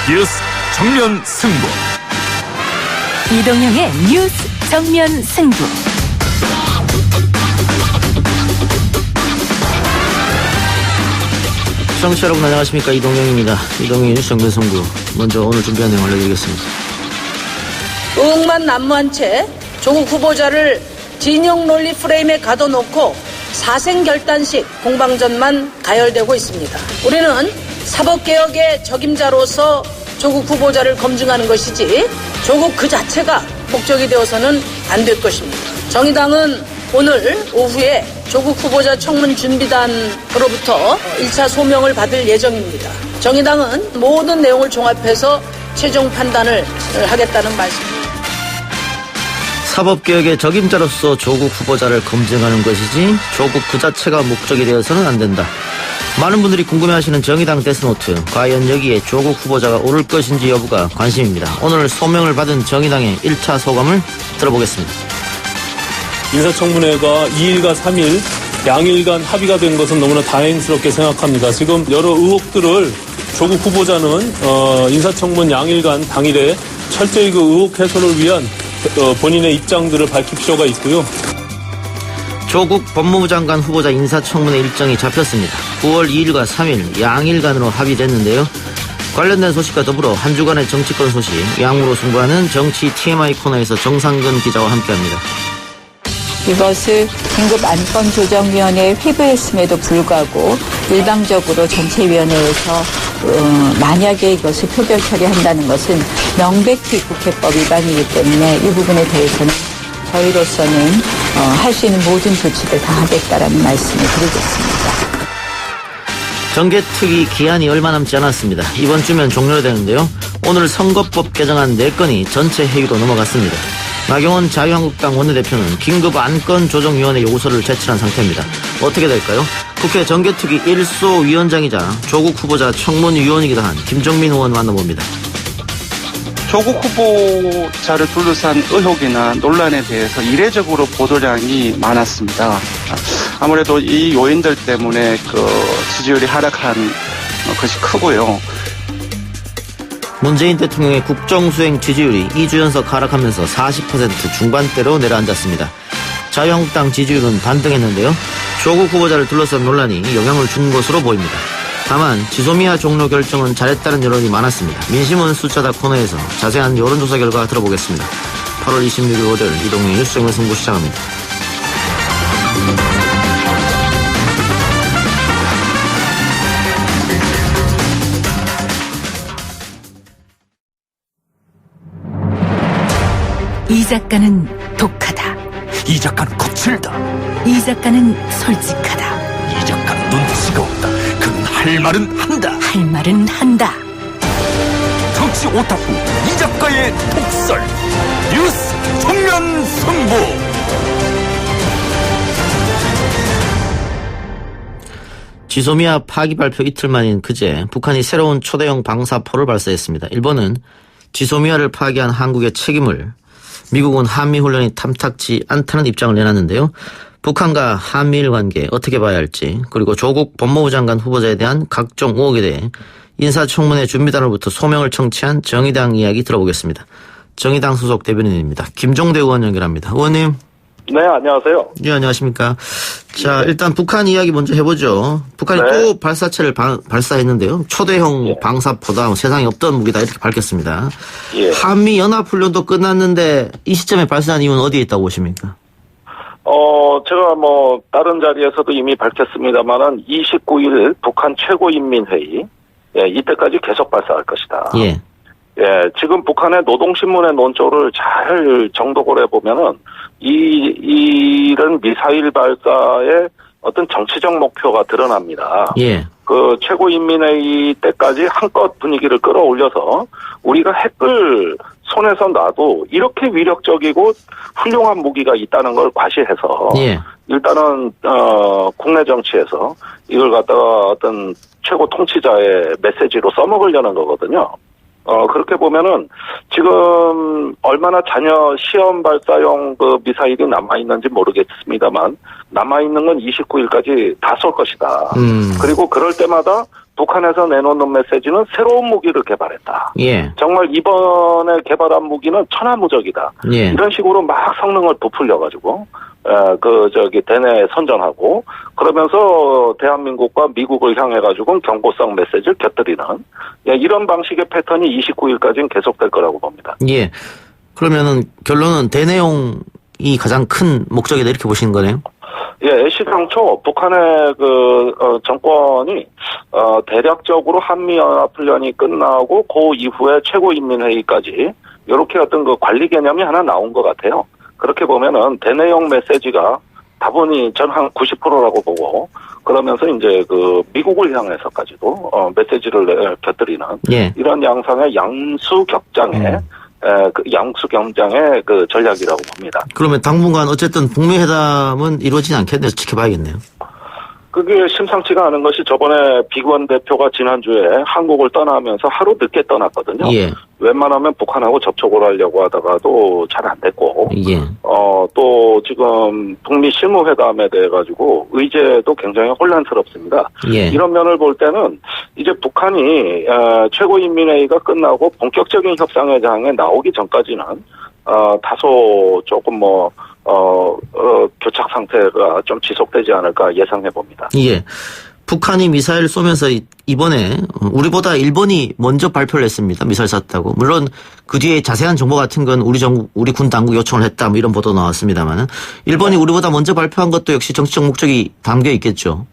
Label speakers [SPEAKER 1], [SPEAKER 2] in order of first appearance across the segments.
[SPEAKER 1] 뉴스 정면 승부.
[SPEAKER 2] 이동형의 뉴스 정면 승부.
[SPEAKER 3] 시청자 여러분 안녕하십니까, 이동형입니다. 이동형의 뉴스 정면 승부. 먼저 오늘 준비한 내용 알려드리겠습니다.
[SPEAKER 4] 의혹만 난무한 채 조국 후보자를 진영 논리 프레임에 가둬놓고 사생결단식 공방전만 가열되고 있습니다. 우리는 사법개혁의 적임자로서 조국 후보자를 검증하는 것이지 조국 그 자체가 목적이 되어서는 안 될 것입니다. 정의당은 오늘 오후에 조국 후보자 청문 준비단으로부터 1차 소명을 받을 예정입니다. 정의당은 모든 내용을 종합해서 최종 판단을 하겠다는 말씀입니다.
[SPEAKER 3] 사법개혁의 적임자로서 조국 후보자를 검증하는 것이지 조국 그 자체가 목적이 되어서는 안 된다. 많은 분들이 궁금해하시는 정의당 데스노트, 과연 여기에 조국 후보자가 오를 것인지 여부가 관심입니다. 오늘 소명을 받은 정의당의 1차 소감을 들어보겠습니다.
[SPEAKER 5] 인사청문회가 2일과 3일 양일간 합의가 된 것은 너무나 다행스럽게 생각합니다. 지금 여러 의혹들을 조국 후보자는 인사청문 양일간 당일에 철저히 그 의혹 해소를 위한 본인의 입장들을 밝힐 필요가 있고요.
[SPEAKER 3] 조국 법무부 장관 후보자 인사청문회 일정이 잡혔습니다. 9월 2일과 3일 양일간으로 합의됐는데요. 관련된 소식과 더불어 한 주간의 정치권 소식, 양으로 승부하는 정치 TMI 코너에서 정상근 기자와 함께합니다.
[SPEAKER 6] 이것을 긴급안건조정위원회에 회부했음에도 불구하고 일방적으로 전체위원회에서 만약에 이것을 표결 처리한다는 것은 명백히 국회법 위반이기 때문에 이 부분에 대해서는 저희로서는 할 수 있는 모든 조치를 다 하겠다라는 말씀을 드리겠습니다.
[SPEAKER 3] 정개특위 기한이 얼마 남지 않았습니다. 이번 주면 종료되는데요. 오늘 선거법 개정안 4건이 전체 회의로 넘어갔습니다. 나경원 자유한국당 원내대표는 긴급안건조정위원회 요구서를 제출한 상태입니다. 어떻게 될까요? 국회 정개특위 1소 위원장이자 조국 후보자 청문위원이기도 한 김종민 의원 만나봅니다.
[SPEAKER 7] 조국 후보자를 둘러싼 의혹이나 논란에 대해서 이례적으로 보도량이 많았습니다. 아무래도 이 요인들 때문에 지지율이 하락한 것이 크고요.
[SPEAKER 3] 문재인 대통령의 국정수행 지지율이 2주 연속 하락하면서 40% 중반대로 내려앉았습니다. 자유한국당 지지율은 반등했는데요. 조국 후보자를 둘러싼 논란이 영향을 준 것으로 보입니다. 다만 지소미아 종료 결정은 잘했다는 여론이 많았습니다. 민심은 숫자다 코너에서 자세한 여론조사 결과 들어보겠습니다. 8월 26일 월요일 이동의 뉴스 정면 승부 시작합니다.
[SPEAKER 2] 이 작가는 독하다.
[SPEAKER 1] 이 작가는 거칠다.
[SPEAKER 2] 이 작가는 솔직하다.
[SPEAKER 1] 이 작가는 눈치가 없다. 그는 할 말은 한다.
[SPEAKER 2] 할 말은 한다.
[SPEAKER 1] 정치 오타쿠 이 작가의 독설. 뉴스 정면 승부.
[SPEAKER 3] 지소미아 파기 발표 이틀 만인 그제 북한이 새로운 초대형 방사포를 발사했습니다. 일본은 지소미아를 파기한 한국의 책임을, 미국은 한미훈련이 탐탁지 않다는 입장을 내놨는데요. 북한과 한미일 관계 어떻게 봐야 할지, 그리고 조국 법무부 장관 후보자에 대한 각종 의혹에 대해 인사청문회 준비단으로부터 소명을 청취한 정의당 이야기 들어보겠습니다. 정의당 소속 대변인입니다. 김종대 의원 연결합니다. 의원님.
[SPEAKER 8] 네, 안녕하세요.
[SPEAKER 3] 네, 안녕하십니까. 자, 일단 북한 이야기 먼저 해보죠. 북한이 또 발사체를 발사했는데요. 초대형 방사포다, 세상에 없던 무기다, 이렇게 밝혔습니다. 한미 연합훈련도 끝났는데 이 시점에 발사한 이유는 어디에 있다고 보십니까?
[SPEAKER 8] 제가 다른 자리에서도 이미 밝혔습니다만은 29일 북한 최고인민회의, 이때까지 계속 발사할 것이다. 지금 북한의 노동신문의 논조를 잘 정독을 해보면은 이런 미사일 발사의 어떤 정치적 목표가 드러납니다. 그 최고인민회의 때까지 한껏 분위기를 끌어올려서 우리가 핵을 손에서 놔도 이렇게 위력적이고 훌륭한 무기가 있다는 걸 과시해서 일단은 국내 정치에서 이걸 갖다가 어떤 최고 통치자의 메시지로 써먹으려는 거거든요. 그렇게 보면은 지금 얼마나 잔여 시험 발사용 그 미사일이 남아있는지 모르겠습니다만 남아있는 건 29일까지 다 쏠 것이다. 그리고 그럴 때마다 북한에서 내놓는 메시지는 새로운 무기를 개발했다.
[SPEAKER 3] 예.
[SPEAKER 8] 정말 이번에 개발한 무기는 천하무적이다.
[SPEAKER 3] 예.
[SPEAKER 8] 이런 식으로 막 성능을 부풀려가지고 대내에 선전하고 그러면서 대한민국과 미국을 향해가지고 경고성 메시지를 곁들이는 이런 방식의 패턴이 29일까지는 계속될 거라고 봅니다.
[SPEAKER 3] 예. 그러면은 결론은 대내용이 가장 큰 목적이다 이렇게 보시는 거네요.
[SPEAKER 8] 예, 애시당초 북한의 정권이 대략적으로 한미연합훈련이 끝나고 그 이후에 최고인민회의까지 이렇게 어떤 그 관리 개념이 하나 나온 것 같아요. 그렇게 보면은 대내용 메시지가 다분히 전 한 90%라고 보고 그러면서 이제 그 미국을 향해서까지도 메시지를 곁들이는
[SPEAKER 3] 예.
[SPEAKER 8] 이런 양상의 양수격장의 그 전략이라고 봅니다.
[SPEAKER 3] 그러면 당분간 어쨌든 북미 회담은 이루어지지 않겠네요. 지켜봐야겠네요.
[SPEAKER 8] 그게 심상치가 않은 것이 저번에 비건 대표가 지난주에 한국을 떠나면서 하루 늦게 떠났거든요.
[SPEAKER 3] 예.
[SPEAKER 8] 웬만하면 북한하고 접촉을 하려고 하다가도 잘 안 됐고,
[SPEAKER 3] 예.
[SPEAKER 8] 또 지금 북미 실무회담에 대해 가지고 의제도 굉장히 혼란스럽습니다.
[SPEAKER 3] 예.
[SPEAKER 8] 이런 면을 볼 때는 이제 북한이 최고인민회의가 끝나고 본격적인 협상회장에 나오기 전까지는 다소 조금 교착 상태가 좀 지속되지 않을까 예상해 봅니다.
[SPEAKER 3] 예. 북한이 미사일 쏘면서 이번에 우리보다 일본이 먼저 발표를 했습니다. 미사일 쐈다고. 물론 그 뒤에 자세한 정보 같은 건 우리 군 당국 요청을 했다 이런 보도 나왔습니다만 일본이 우리보다 먼저 발표한 것도 역시 정치적 목적이 담겨 있겠죠.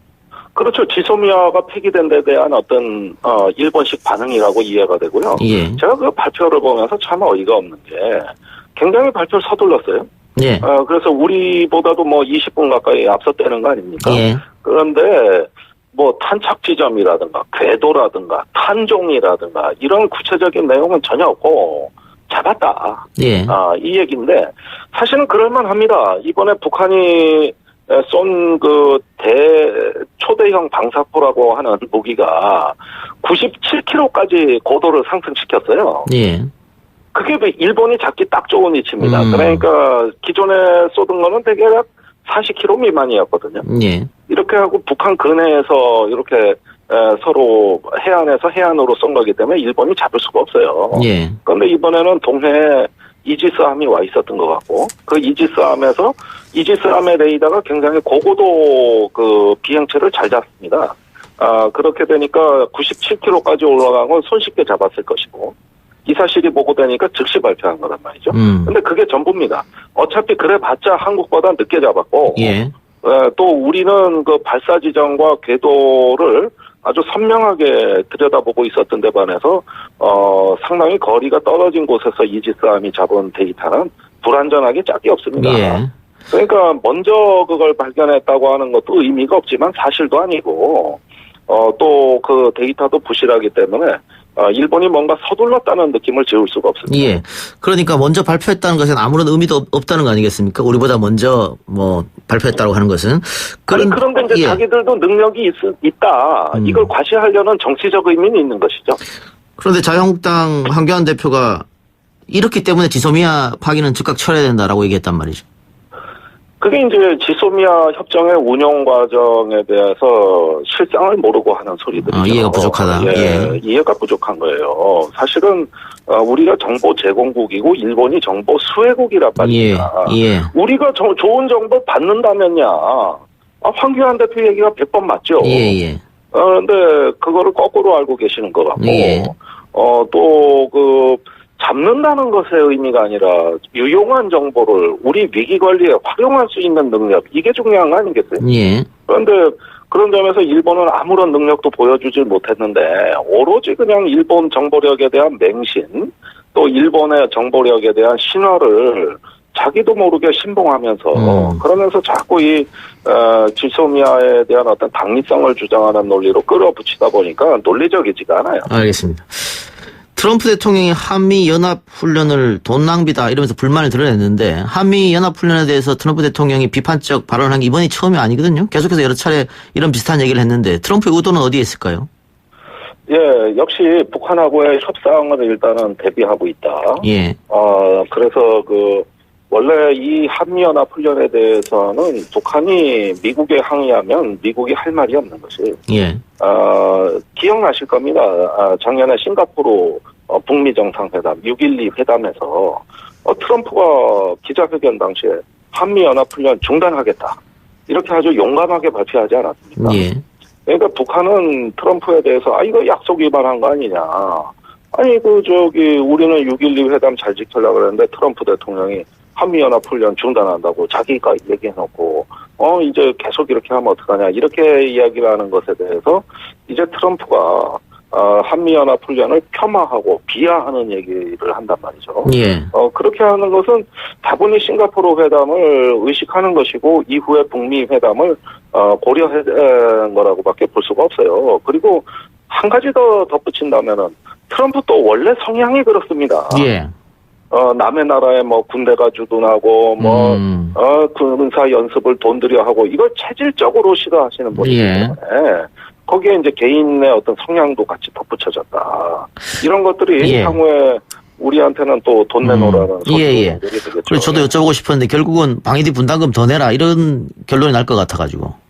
[SPEAKER 8] 그렇죠. 지소미아가 폐기된 데 대한 어떤 일본식 반응이라고 이해가 되고요.
[SPEAKER 3] 예.
[SPEAKER 8] 제가 그 발표를 보면서 참 어이가 없는 게 굉장히 발표를 서둘렀어요.
[SPEAKER 3] 예.
[SPEAKER 8] 그래서 우리보다도 20분 가까이 앞섰다는 거 아닙니까?
[SPEAKER 3] 예.
[SPEAKER 8] 그런데 탄착 지점이라든가 궤도라든가 탄종이라든가 이런 구체적인 내용은 전혀 없고 잡았다.
[SPEAKER 3] 예.
[SPEAKER 8] 이 얘기인데 사실은 그럴만합니다. 이번에 북한이 쏜 초대형 방사포라고 하는 무기가 97km까지 고도를 상승시켰어요.
[SPEAKER 3] 예.
[SPEAKER 8] 그게 일본이 잡기 딱 좋은 위치입니다. 그러니까 기존에 쏘던 거는 대략 40km 미만이었거든요.
[SPEAKER 3] 예.
[SPEAKER 8] 이렇게 하고 북한 근해에서 이렇게 서로 해안에서 해안으로 쏜 거기 때문에 일본이 잡을 수가 없어요.
[SPEAKER 3] 예.
[SPEAKER 8] 그런데 이번에는 동해에 이지스함이 와 있었던 것 같고 그 이지스함의 레이더가 굉장히 고고도 비행체를 잘 잡습니다. 그렇게 되니까 97km까지 올라간 건 손쉽게 잡았을 것이고 이 사실이 보고되니까 즉시 발표한 거란 말이죠. 근데 그게 전부입니다. 어차피 그래봤자 한국보다 늦게 잡았고
[SPEAKER 3] 예.
[SPEAKER 8] 또 우리는 그 발사 지점과 궤도를 아주 선명하게 들여다보고 있었던 데 반해서 상당히 거리가 떨어진 곳에서 이지스함이 잡은 데이터는 불완전하기 짝이 없습니다.
[SPEAKER 3] 예.
[SPEAKER 8] 그러니까 먼저 그걸 발견했다고 하는 것도 의미가 없지만 사실도 아니고 또 그 데이터도 부실하기 때문에 일본이 뭔가 서둘렀다는 느낌을 지울 수가 없습니다.
[SPEAKER 3] 예. 그러니까 먼저 발표했다는 것은 아무런 의미도 없다는 거 아니겠습니까? 우리보다 먼저 발표했다고 하는 것은.
[SPEAKER 8] 그런데 이제
[SPEAKER 3] 예.
[SPEAKER 8] 자기들도 능력이 있다. 이걸 과시하려는 정치적 의미는 있는 것이죠.
[SPEAKER 3] 그런데 자유한국당 황교안 대표가 이렇기 때문에 지소미아 파기는 즉각 철회해야 된다라고 얘기했단 말이죠.
[SPEAKER 8] 그게 이제 지소미아 협정의 운영 과정에 대해서 실상을 모르고 하는 소리들이죠.
[SPEAKER 3] 이해가 부족하다. 예.
[SPEAKER 8] 이해가 부족한 거예요. 사실은 우리가 정보 제공국이고 일본이 정보 수혜국이란 말입니다.
[SPEAKER 3] 예.
[SPEAKER 8] 우리가 좋은 정보 받는다면야 황교안 대표 얘기가 100번 맞죠.
[SPEAKER 3] 예.
[SPEAKER 8] 그런데 그거를 거꾸로 알고 계시는 것 같고
[SPEAKER 3] 예.
[SPEAKER 8] 또 잡는다는 것의 의미가 아니라 유용한 정보를 우리 위기 관리에 활용할 수 있는 능력, 이게 중요한 거 아니겠어요?
[SPEAKER 3] 예.
[SPEAKER 8] 그런데 그런 점에서 일본은 아무런 능력도 보여주질 못했는데 오로지 그냥 일본 정보력에 대한 맹신, 또 일본의 정보력에 대한 신화를 자기도 모르게 신봉하면서 그러면서 자꾸 이 지소미아에 대한 어떤 당위성을 주장하는 논리로 끌어붙이다 보니까 논리적이지가 않아요.
[SPEAKER 3] 알겠습니다. 트럼프 대통령이 한미연합훈련을 돈 낭비다 이러면서 불만을 드러냈는데 한미연합훈련에 대해서 트럼프 대통령이 비판적 발언을 한 게 이번이 처음이 아니거든요. 계속해서 여러 차례 이런 비슷한 얘기를 했는데 트럼프의 의도는 어디에 있을까요?
[SPEAKER 8] 예, 역시 북한하고의 협상을 일단은 대비하고 있다.
[SPEAKER 3] 예.
[SPEAKER 8] 그래서 원래 이 한미연합훈련에 대해서는 북한이 미국에 항의하면 미국이 할 말이 없는 것이
[SPEAKER 3] 예.
[SPEAKER 8] 기억나실 겁니다. 작년에 싱가포르 북미 정상회담 6.12 회담에서 트럼프가 기자회견 당시에 한미연합훈련 중단하겠다 이렇게 아주 용감하게 발표하지 않았습니까?
[SPEAKER 3] 예.
[SPEAKER 8] 그러니까 북한은 트럼프에 대해서 이거 약속 위반한 거 아니냐. 아니 우리는 6.12 회담 잘 지키려고 그랬는데 트럼프 대통령이 한미연합훈련 중단한다고 자기가 얘기해놓고 이제 계속 이렇게 하면 어떡하냐 이렇게 이야기를 하는 것에 대해서 이제 트럼프가 한미연합훈련을 폄하하고 비하하는 얘기를 한단 말이죠.
[SPEAKER 3] 예.
[SPEAKER 8] 그렇게 하는 것은 다분히 싱가포르 회담을 의식하는 것이고 이후에 북미 회담을 고려한 거라고밖에 볼 수가 없어요. 그리고 한 가지 더 덧붙인다면은 트럼프 또 원래 성향이 그렇습니다.
[SPEAKER 3] 예.
[SPEAKER 8] 남의 나라에 군대가 주둔하고 군사 연습을 돈 들여 하고 이걸 체질적으로 싫어하시는 분이기 때문에 거기에 이제 개인의 어떤 성향도 같이 덧붙여졌다. 이런 것들이 향후에 우리한테는 또 돈 내놓으라는
[SPEAKER 3] 예.
[SPEAKER 8] 되겠죠.
[SPEAKER 3] 그래서 저도 여쭤보고 싶었는데 결국은 방위비 분담금 더 내라 이런 결론이 날 것 같아가지고.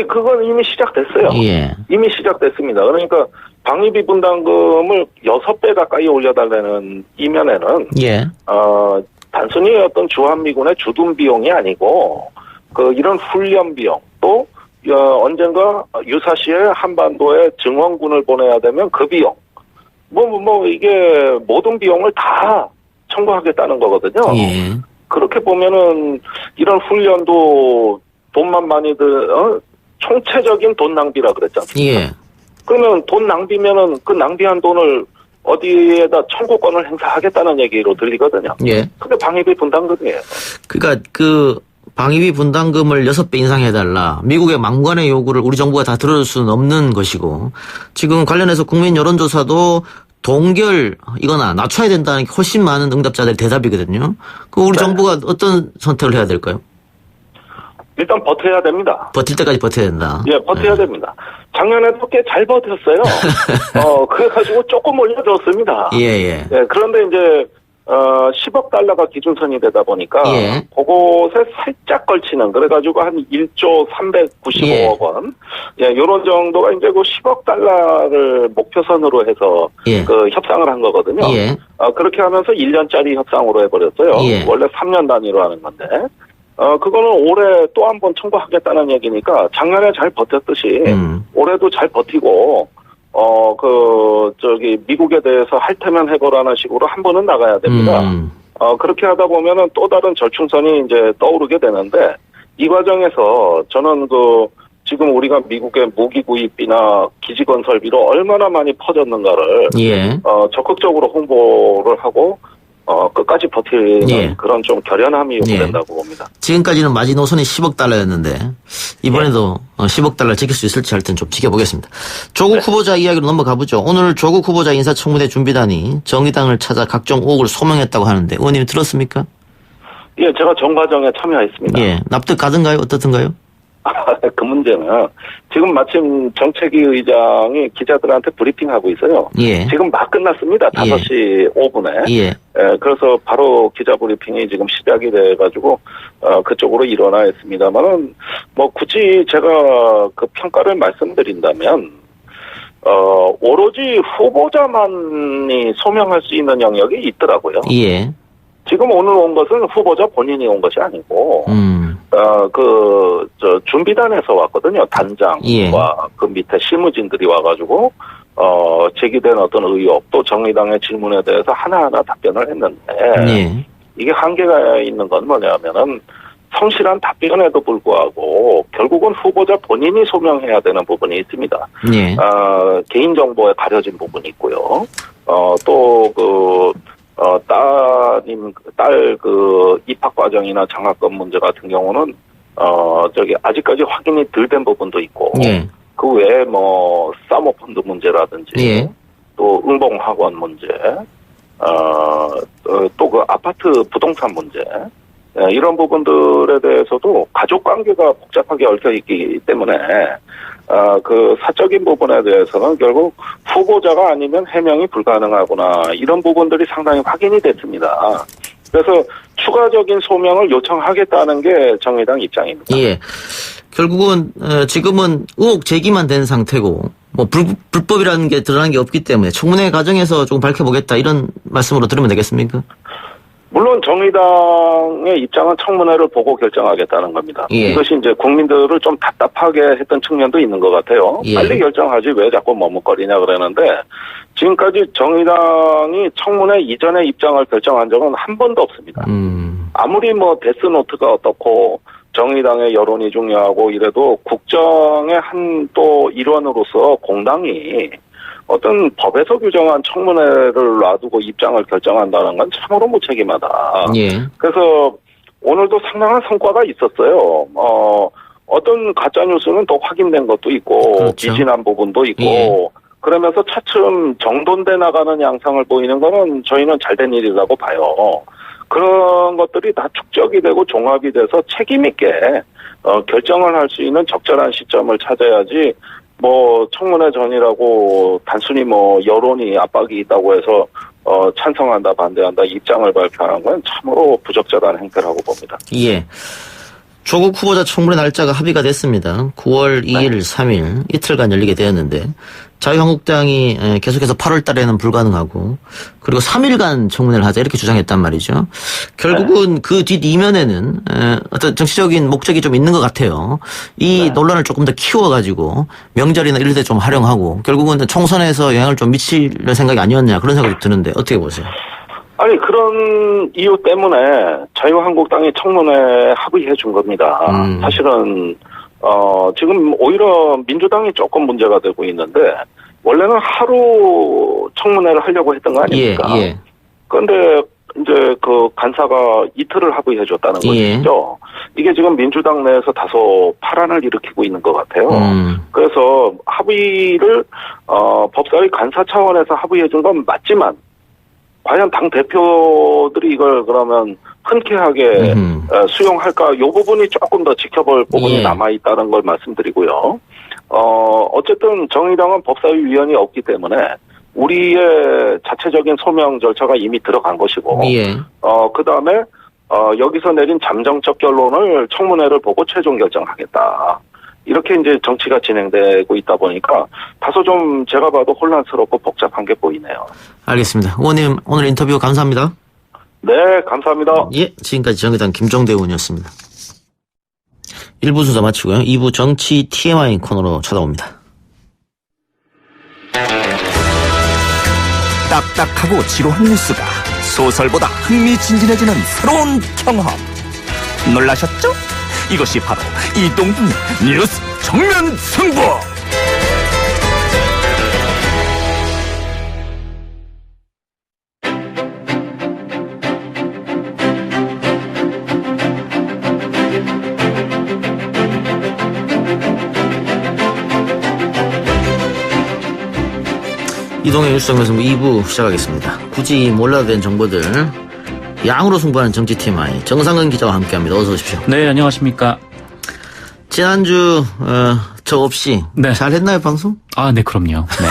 [SPEAKER 8] 그건 이미 시작됐어요.
[SPEAKER 3] 예.
[SPEAKER 8] 이미 시작됐습니다. 그러니까 방위비 분담금을 6배 가까이 올려달라는 이면에는 단순히 어떤 주한미군의 주둔 비용이 아니고 이런 훈련 비용 또 언젠가 유사시에 한반도에 증원군을 보내야 되면 그 비용 이게 모든 비용을 다 청구하겠다는 거거든요.
[SPEAKER 3] 예.
[SPEAKER 8] 그렇게 보면은 이런 훈련도 돈만 많이 총체적인 돈 낭비라 그랬지 않습니까?
[SPEAKER 3] 예.
[SPEAKER 8] 그러면 돈 낭비면은 그 낭비한 돈을 어디에다 청구권을 행사하겠다는 얘기로 들리거든요.
[SPEAKER 3] 예.
[SPEAKER 8] 근데 방위비 분담금이에요.
[SPEAKER 3] 그러니까 방위비 분담금을 6배 인상해달라. 미국의 망관의 요구를 우리 정부가 다 들어줄 수는 없는 것이고 지금 관련해서 국민 여론조사도 동결이거나 낮춰야 된다는 게 훨씬 많은 응답자들의 대답이거든요. 우리 정부가 어떤 선택을 해야 될까요?
[SPEAKER 8] 일단 버텨야 됩니다.
[SPEAKER 3] 버틸 때까지 버텨야 된다.
[SPEAKER 8] 예, 버텨야 됩니다. 작년에도 꽤 잘 버텼어요. 그래가지고 조금 올려줬습니다.
[SPEAKER 3] 예.
[SPEAKER 8] 그런데 이제 10억 달러가 기준선이 되다 보니까 그곳에 살짝 걸치는 그래가지고 한 1조 395억 원 이런 정도가 이제 10억 달러를 목표선으로 해서 협상을 한 거거든요. 그렇게 하면서 1년짜리 협상으로 해버렸어요. 원래 3년 단위로 하는 건데 그거는 올해 또 한 번 청구하겠다는 얘기니까 작년에 잘 버텼듯이 올해도 잘 버티고 미국에 대해서 할 테면 해보라는 식으로 한 번은 나가야 됩니다. 그렇게 하다 보면은 또 다른 절충선이 이제 떠오르게 되는데, 이 과정에서 저는 지금 우리가 미국의 무기 구입비나 기지 건설비로 얼마나 많이 퍼졌는가를, 적극적으로 홍보를 하고, 끝까지 버티는 그런 좀 결연함이 요구된다고 봅니다.
[SPEAKER 3] 지금까지는 마지노선이 10억 달러였는데 이번에도 10억 달러 지킬 수 있을지 하여튼 좀 지켜보겠습니다. 조국 후보자 이야기로 넘어가 보죠. 오늘 조국 후보자 인사청문회 준비단이 정의당을 찾아 각종 의혹을 소명했다고 하는데 의원님 들었습니까?
[SPEAKER 8] 예, 제가 전 과정에 참여했습니다.
[SPEAKER 3] 납득 가든가요? 어떻든가요?
[SPEAKER 8] 그 문제는 지금 마침 정책위 의장이 기자들한테 브리핑하고 있어요. 지금 막 끝났습니다. 5시 5분에. 그래서 바로 기자 브리핑이 지금 시작이 돼가지고 그쪽으로 일어나 있습니다만은 굳이 제가 그 평가를 말씀드린다면 오로지 후보자만이 소명할 수 있는 영역이 있더라고요. 지금 오늘 온 것은 후보자 본인이 온 것이 아니고, 준비단에서 왔거든요. 단장과 그 밑에 실무진들이 와가지고, 제기된 어떤 의혹, 또 정의당의 질문에 대해서 하나하나 답변을 했는데, 이게 한계가 있는 건 뭐냐면은, 성실한 답변에도 불구하고, 결국은 후보자 본인이 소명해야 되는 부분이 있습니다. 개인정보에 가려진 부분이 있고요. 딸 입학 과정이나 장학금 문제 같은 경우는, 아직까지 확인이 덜 된 부분도 있고, 그 외에 사모펀드 문제라든지, 또 응봉학원 문제, 또 그 아파트 부동산 문제, 이런 부분들에 대해서도 가족 관계가 복잡하게 얽혀 있기 때문에, 그 사적인 부분에 대해서는 결국 후보자가 아니면 해명이 불가능하구나, 이런 부분들이 상당히 확인이 됐습니다. 그래서 추가적인 소명을 요청하겠다는 게 정의당 입장입니다.
[SPEAKER 3] 예. 결국은 지금은 의혹 제기만 된 상태고 뭐 불법이라는 게 드러난 게 없기 때문에 청문회 과정에서 조금 밝혀보겠다 이런 말씀으로 들으면 되겠습니까?
[SPEAKER 8] 물론 정의당의 입장은 청문회를 보고 결정하겠다는 겁니다.
[SPEAKER 3] 예.
[SPEAKER 8] 이것이 이제 국민들을 좀 답답하게 했던 측면도 있는 것 같아요.
[SPEAKER 3] 예.
[SPEAKER 8] 빨리 결정하지 왜 자꾸 머뭇거리냐 그러는데 지금까지 정의당이 청문회 이전의 입장을 결정한 적은 한 번도 없습니다. 아무리 뭐 데스노트가 어떻고 정의당의 여론이 중요하고 이래도 국정의 한 또 일원으로서 공당이 어떤 법에서 규정한 청문회를 놔두고 입장을 결정한다는 건 참으로 무책임하다.
[SPEAKER 3] 예.
[SPEAKER 8] 그래서 오늘도 상당한 성과가 있었어요. 어떤 가짜뉴스는 또 확인된 것도 있고
[SPEAKER 3] 그렇죠.
[SPEAKER 8] 미진한 부분도 있고
[SPEAKER 3] 예.
[SPEAKER 8] 그러면서 차츰 정돈돼 나가는 양상을 보이는 거는 저희는 잘된 일이라고 봐요. 그런 것들이 다 축적이 되고 종합이 돼서 책임 있게 결정을 할 수 있는 적절한 시점을 찾아야지 뭐 청문회 전이라고 단순히 뭐 여론이 압박이 있다고 해서 찬성한다 반대한다 입장을 발표하는 건 참으로 부적절한 행태라고 봅니다.
[SPEAKER 3] 예. 조국 후보자 청문회 날짜가 합의가 됐습니다. 9월 2일, 3일 이틀간 열리게 되었는데 자유한국당이 계속해서 8월 달에는 불가능하고 그리고 3일간 청문회를 하자 이렇게 주장했단 말이죠. 결국은 그 뒷 이면에는 어떤 정치적인 목적이 좀 있는 것 같아요. 이 논란을 조금 더 키워가지고 명절이나 이럴 때 좀 활용하고 결국은 총선에서 영향을 좀 미칠 생각이 아니었냐 그런 생각이 드는데 어떻게 보세요?
[SPEAKER 8] 아니 그런 이유 때문에 자유한국당이 청문회 합의해 준 겁니다. 사실은 지금 오히려 민주당이 조금 문제가 되고 있는데 원래는 하루 청문회를 하려고 했던 거 아닙니까?
[SPEAKER 3] 예.
[SPEAKER 8] 그런데 이제 그 간사가 이틀을 합의해 줬다는
[SPEAKER 3] 예.
[SPEAKER 8] 것이죠. 이게 지금 민주당 내에서 다소 파란을 일으키고 있는 것 같아요. 그래서 합의를 법사위 간사 차원에서 합의해 준 건 맞지만 과연 당 대표들이 이걸 그러면 흔쾌하게 수용할까? 이 부분이 조금 더 지켜볼 부분이
[SPEAKER 3] 예.
[SPEAKER 8] 남아 있다는 걸 말씀드리고요. 어쨌든 정의당은 법사위 위원이 없기 때문에 우리의 자체적인 소명 절차가 이미 들어간 것이고,
[SPEAKER 3] 예.
[SPEAKER 8] 그 다음에 여기서 내린 잠정적 결론을 청문회를 보고 최종 결정하겠다. 이렇게 이제 정치가 진행되고 있다 보니까 다소 좀 제가 봐도 혼란스럽고 복잡한 게 보이네요.
[SPEAKER 3] 알겠습니다. 의원님 오늘 인터뷰 감사합니다.
[SPEAKER 8] 네, 감사합니다.
[SPEAKER 3] 예, 지금까지 정의당 김종대 의원이었습니다. 1부 순서 마치고요. 2부 정치 TMI 코너로 찾아옵니다.
[SPEAKER 1] 딱딱하고 지루한 뉴스가 소설보다 흥미진진해지는 새로운 경험. 놀라셨죠? 이것이 바로 이동준의 뉴스 정면 승부.
[SPEAKER 3] 이동의 뉴스 정면 승부 2부 시작하겠습니다. 굳이 몰라도 된 정보들 양으로 승부하는 정치 TMI 정상근 기자와 함께합니다. 어서 오십시오.
[SPEAKER 9] 네, 안녕하십니까.
[SPEAKER 3] 지난주 저 없이
[SPEAKER 9] 네.
[SPEAKER 3] 잘 했나요 방송?
[SPEAKER 9] 아, 네, 그럼요. 네.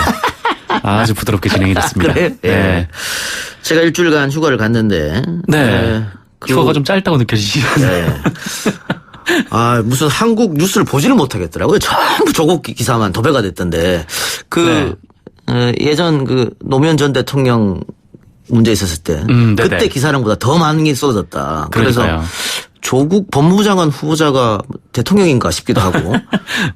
[SPEAKER 9] 아주 부드럽게 진행이 됐습니다.
[SPEAKER 3] 그래요?
[SPEAKER 9] 네.
[SPEAKER 3] 제가 일주일간 휴가를 갔는데
[SPEAKER 9] 네. 휴가가 좀 짧다고 느껴지시죠?
[SPEAKER 3] 네. 무슨 한국 뉴스를 보지를 못하겠더라고요. 전부 조국 기사만 도배가 됐던데 예전 그 노무현 전 대통령 문제 있었을 때 그때 기사량보다 더 많은 게 쏟아졌다. 그래서 조국 법무부 장관 후보자가 대통령인가 싶기도 하고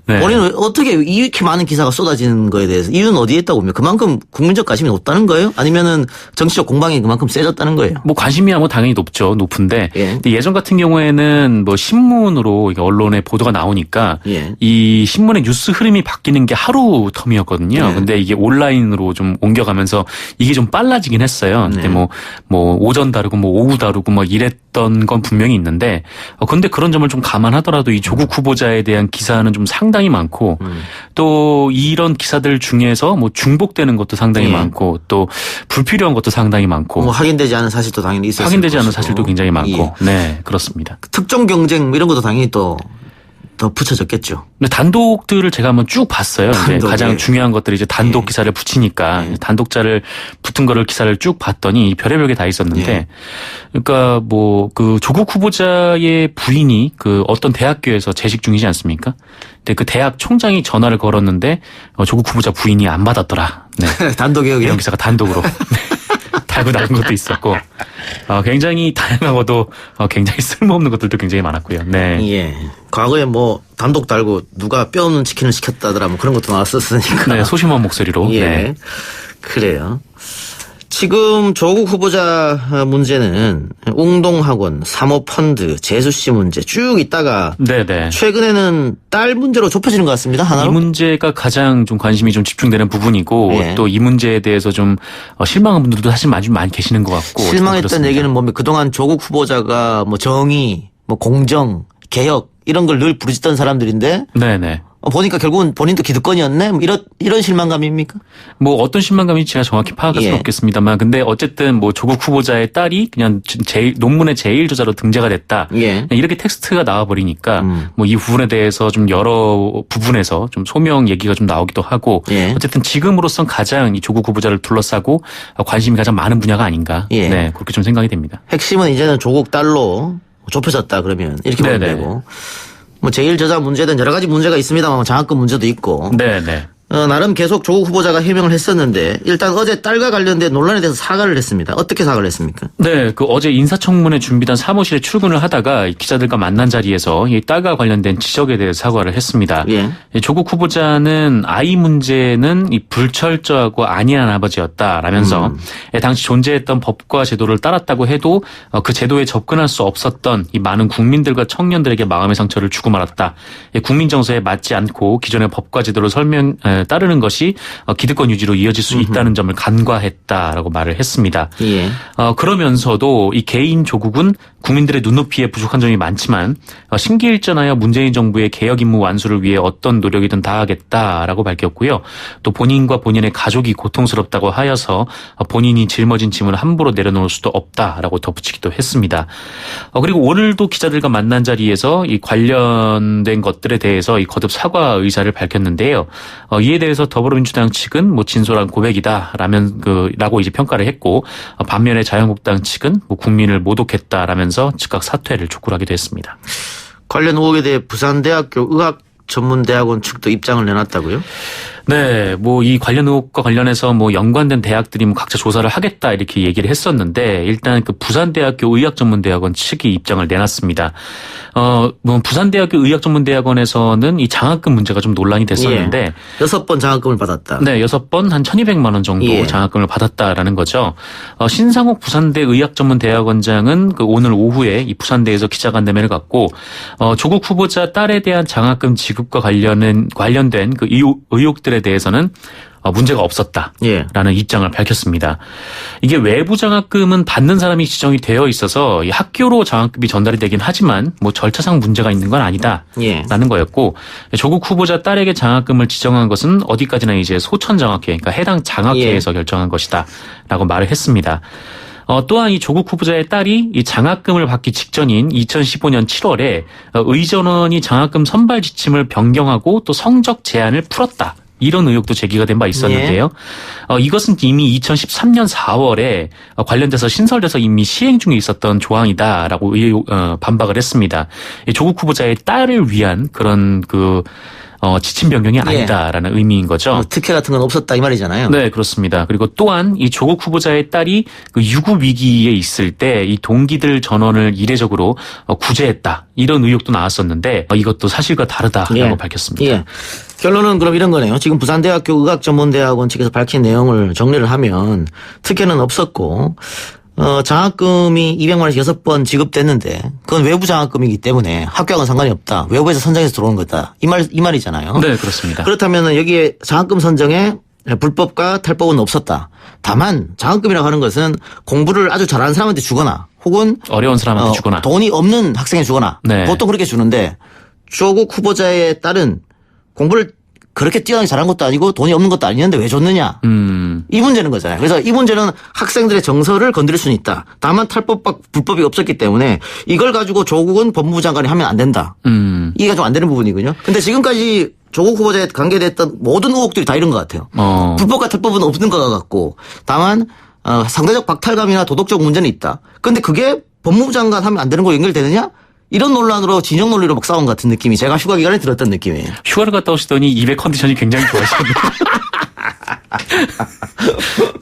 [SPEAKER 9] 네.
[SPEAKER 3] 본인은 어떻게 이렇게 많은 기사가 쏟아지는 거에 대해서 이유는 어디에 있다고 보면 그만큼 국민적 관심이 높다는 거예요? 아니면은 정치적 공방이 그만큼 세졌다는 거예요?
[SPEAKER 9] 뭐 관심이야 뭐 당연히 높은데
[SPEAKER 3] 예.
[SPEAKER 9] 근데 예전 같은 경우에는 뭐 신문으로 언론에 보도가 나오니까
[SPEAKER 3] 예.
[SPEAKER 9] 이 신문의 뉴스 흐름이 바뀌는 게 하루 텀이었거든요.
[SPEAKER 3] 네.
[SPEAKER 9] 근데 이게 온라인으로 좀 옮겨가면서 이게 좀 빨라지긴 했어요. 근데
[SPEAKER 3] 네.
[SPEAKER 9] 뭐 오전 다르고 뭐 오후 다르고 뭐 이랬던 건 분명히 있는데 근데 그런 점을 좀 감안하더라도 이 조국 후보자에 대한 기사는 좀 상당히 많고 또 이런 기사들 중에서 뭐 중복되는 것도 상당히
[SPEAKER 3] 예.
[SPEAKER 9] 많고 또 불필요한 것도 상당히 많고
[SPEAKER 3] 뭐 확인되지 않은 사실도 당연히 있었을
[SPEAKER 9] 확인되지 않은
[SPEAKER 3] 것이고.
[SPEAKER 9] 사실도 굉장히 많고
[SPEAKER 3] 예.
[SPEAKER 9] 네, 그렇습니다.
[SPEAKER 3] 특정 경쟁 이런 것도 당연히 또 더 붙여졌겠죠.
[SPEAKER 9] 근데 단독들을 제가 한번 쭉 봤어요. 이제
[SPEAKER 3] 단독,
[SPEAKER 9] 가장
[SPEAKER 3] 예.
[SPEAKER 9] 중요한 것들이 이제 단독 기사를 붙이니까 단독자를 붙은 거를 기사를 쭉 봤더니 별의별 게 다 있었는데, 그러니까 뭐 그 조국 후보자의 부인이 그 어떤 대학교에서 재직 중이지 않습니까? 근데 그 대학 총장이 전화를 걸었는데 조국 후보자 부인이 안 받았더라. 네.
[SPEAKER 3] 단독이요.
[SPEAKER 9] 이런 기사가 단독으로 달고 나온 것도 있었고, 굉장히 다양하고도 굉장히 쓸모없는 것들도 굉장히 많았고요. 네.
[SPEAKER 3] 예. 과거에 뭐 단독 달고 누가 뼈 없는 치킨을 시켰다더라 뭐 그런 것도 나왔었으니까.
[SPEAKER 9] 네, 소심한 목소리로.
[SPEAKER 3] 예.
[SPEAKER 9] 네.
[SPEAKER 3] 그래요. 지금 조국 후보자 문제는 웅동학원, 사모펀드, 재수씨 문제 쭉 있다가
[SPEAKER 9] 네네.
[SPEAKER 3] 최근에는 딸 문제로 좁혀지는 것 같습니다. 하나로.
[SPEAKER 9] 이 문제가 가장 좀 관심이 좀 집중되는 부분이고
[SPEAKER 3] 예.
[SPEAKER 9] 또 이 문제에 대해서 좀 실망한 분들도 사실 많이 계시는 것 같고.
[SPEAKER 3] 실망했던
[SPEAKER 9] 그렇습니다.
[SPEAKER 3] 얘기는 뭡니까? 그동안 조국 후보자가 뭐 정의, 뭐 공정, 개혁 이런 걸 늘 부르짖던 사람들인데
[SPEAKER 9] 네네.
[SPEAKER 3] 보니까 결국은 본인도 기득권이었네? 뭐 이런 실망감입니까?
[SPEAKER 9] 뭐 어떤 실망감인지 제가 정확히 파악할 수는 없겠습니다만, 근데 어쨌든 뭐 조국 후보자의 딸이 그냥 논문의 제일 저자로 등재가 됐다.
[SPEAKER 3] 예.
[SPEAKER 9] 이렇게 텍스트가 나와버리니까 뭐 이 부분에 대해서 좀 여러 부분에서 좀 소명 얘기가 좀 나오기도 하고,
[SPEAKER 3] 예.
[SPEAKER 9] 어쨌든 지금으로선 가장 이 조국 후보자를 둘러싸고 관심이 가장 많은 분야가 아닌가.
[SPEAKER 3] 예.
[SPEAKER 9] 네, 그렇게 좀 생각이 됩니다.
[SPEAKER 3] 핵심은 이제는 조국 딸로 좁혀졌다 그러면 이렇게 보면
[SPEAKER 9] 네네.
[SPEAKER 3] 되고, 뭐 제일 저자 문제든 여러 가지 문제가 있습니다만 장학금 문제도 있고.
[SPEAKER 9] 네네.
[SPEAKER 3] 나름 계속 조국 후보자가 해명을 했었는데 일단 어제 딸과 관련된 논란에 대해서 사과를 했습니다. 어떻게 사과를 했습니까?
[SPEAKER 9] 네, 그 어제 인사청문회 준비단 사무실에 출근을 하다가 기자들과 만난 자리에서 이 딸과 관련된 지적에 대해 사과를 했습니다.
[SPEAKER 3] 예.
[SPEAKER 9] 조국 후보자는 아이 문제는 이 불철저하고 안일한 아버지였다라면서 당시 존재했던 법과 제도를 따랐다고 해도 그 제도에 접근할 수 없었던 이 많은 국민들과 청년들에게 마음의 상처를 주고 말았다. 국민 정서에 맞지 않고 기존의 법과 제도를 따르는 것이 기득권 유지로 이어질 수 있다는 점을 간과했다라고 말을 했습니다.
[SPEAKER 3] 예.
[SPEAKER 9] 그러면서도 이 개인 조국은 국민들의 눈높이에 부족한 점이 많지만 심기일전하여 문재인 정부의 개혁 임무 완수를 위해 어떤 노력이든 다하겠다라고 밝혔고요. 또 본인과 본인의 가족이 고통스럽다고 하여서 본인이 짊어진 짐을 함부로 내려놓을 수도 없다라고 덧붙이기도 했습니다. 그리고 오늘도 기자들과 만난 자리에서 이 관련된 것들에 대해서 이 거듭 사과 의사를 밝혔는데요. 이에 대해서 더불어민주당 측은 뭐 진솔한 고백이다라고 이제 평가를 했고, 반면에 자유한국당 측은 뭐 국민을 모독했다라면서 즉각 사퇴를 촉구를 하기도 했습니다.
[SPEAKER 3] 관련 의혹에 대해 부산대학교 의학전문대학원 측도 입장을 내놨다고요?
[SPEAKER 9] 네, 뭐 이 관련 의혹과 관련해서 뭐 연관된 대학들이 뭐 각자 조사를 하겠다 이렇게 얘기를 했었는데, 일단 그 부산대학교 의학전문대학원 측이 입장을 내놨습니다. 뭐 부산대학교 의학전문대학원에서는 이 장학금 문제가 좀 논란이 됐었는데,
[SPEAKER 3] 6번 장학금을 받았다.
[SPEAKER 9] 네, 6번 한 1,200만 원 정도
[SPEAKER 3] 예.
[SPEAKER 9] 장학금을 받았다라는 거죠. 신상옥 부산대 의학전문대학원장은 그 오늘 오후에 이 부산대에서 기자간담회를 갖고 조국 후보자 딸에 대한 장학금 지급과 관련된 그 의혹들에 대해서는 문제가 없었다라는
[SPEAKER 3] 예.
[SPEAKER 9] 입장을 밝혔습니다. 이게 외부 장학금은 받는 사람이 지정이 되어 있어서 이 학교로 장학금이 전달이 되긴 하지만 뭐 절차상 문제가 있는 건 아니다라는
[SPEAKER 3] 예.
[SPEAKER 9] 거였고, 조국 후보자 딸에게 장학금을 지정한 것은 어디까지나 이제 소천장학회, 그러니까 해당 장학회에서 결정한 것이다라고 말을 했습니다. 또한 이 조국 후보자의 딸이 이 장학금을 받기 직전인 2015년 7월에 의전원이 장학금 선발 지침을 변경하고 또 성적 제한을 풀었다. 이런 의혹도 제기가 된 바 있었는데요. 이것은 이미 2013년 4월에 관련돼서 신설돼서 이미 시행 중에 있었던 조항이다라고 반박을 했습니다. 조국 후보자의 딸을 위한 그런 지침 변경이 아니다라는 의미인 거죠.
[SPEAKER 3] 특혜 같은 건 없었다 이 말이잖아요.
[SPEAKER 9] 네, 그렇습니다. 그리고 또한 이 조국 후보자의 딸이 그 유구 위기에 있을 때 이 동기들 전원을 이례적으로 구제했다. 이런 의혹도 나왔었는데 이것도 사실과 다르다라고 밝혔습니다.
[SPEAKER 3] 예. 결론은 그럼 이런 거네요. 지금 부산대학교 의학전문대학원 측에서 밝힌 내용을 정리를 하면 특혜는 없었고, 장학금이 200만 원씩 6번 지급됐는데 그건 외부 장학금이기 때문에 학교하고는 상관이 없다. 외부에서 선정해서 들어온 거다. 이 말이잖아요.
[SPEAKER 9] 네, 그렇습니다.
[SPEAKER 3] 그렇다면 여기에 장학금 선정에 불법과 탈법은 없었다. 다만 장학금이라고 하는 것은 공부를 아주 잘하는 사람한테 주거나 혹은
[SPEAKER 9] 어려운 사람한테 주거나
[SPEAKER 3] 돈이 없는 학생에 주거나
[SPEAKER 9] 네.
[SPEAKER 3] 보통 그렇게 주는데, 조국 후보자의 딸은 공부를 그렇게 뛰어나게 잘한 것도 아니고 돈이 없는 것도 아니었는데 왜 줬느냐. 이 문제는 거잖아요. 그래서 이 문제는 학생들의 정서를 건드릴 수는 있다. 다만 탈법과 불법이 없었기 때문에 이걸 가지고 조국은 법무부 장관이 하면 안 된다. 이해가 좀 안 되는 부분이군요. 근데 지금까지 조국 후보자에 관계됐던 모든 의혹들이 다 이런 것 같아요. 불법과 탈법은 없는 것 같고 다만 상대적 박탈감이나 도덕적 문제는 있다. 근데 그게 법무부 장관 하면 안 되는 거 연결되느냐? 이런 논란으로 진영 논리로 막 싸운 것 같은 느낌이 제가 휴가 기간에 들었던 느낌이에요.
[SPEAKER 9] 휴가를 갔다 오시더니 입의 컨디션이 굉장히 좋아지셨네요.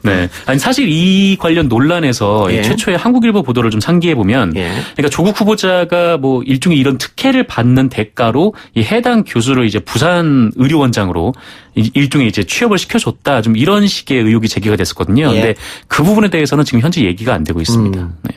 [SPEAKER 9] 네. 아니, 사실 이 관련 논란에서
[SPEAKER 3] 예.
[SPEAKER 9] 최초의 한국일보 보도를 좀 상기해 보면,
[SPEAKER 3] 예.
[SPEAKER 9] 그러니까 조국 후보자가 뭐 일종의 이런 특혜를 받는 대가로 이 해당 교수를 이제 부산 의료원장으로 일종의 이제 취업을 시켜줬다. 좀 이런 식의 의혹이 제기가 됐었거든요.
[SPEAKER 3] 예.
[SPEAKER 9] 근데 그 부분에 대해서는 지금 현재 얘기가 안 되고 있습니다. 네.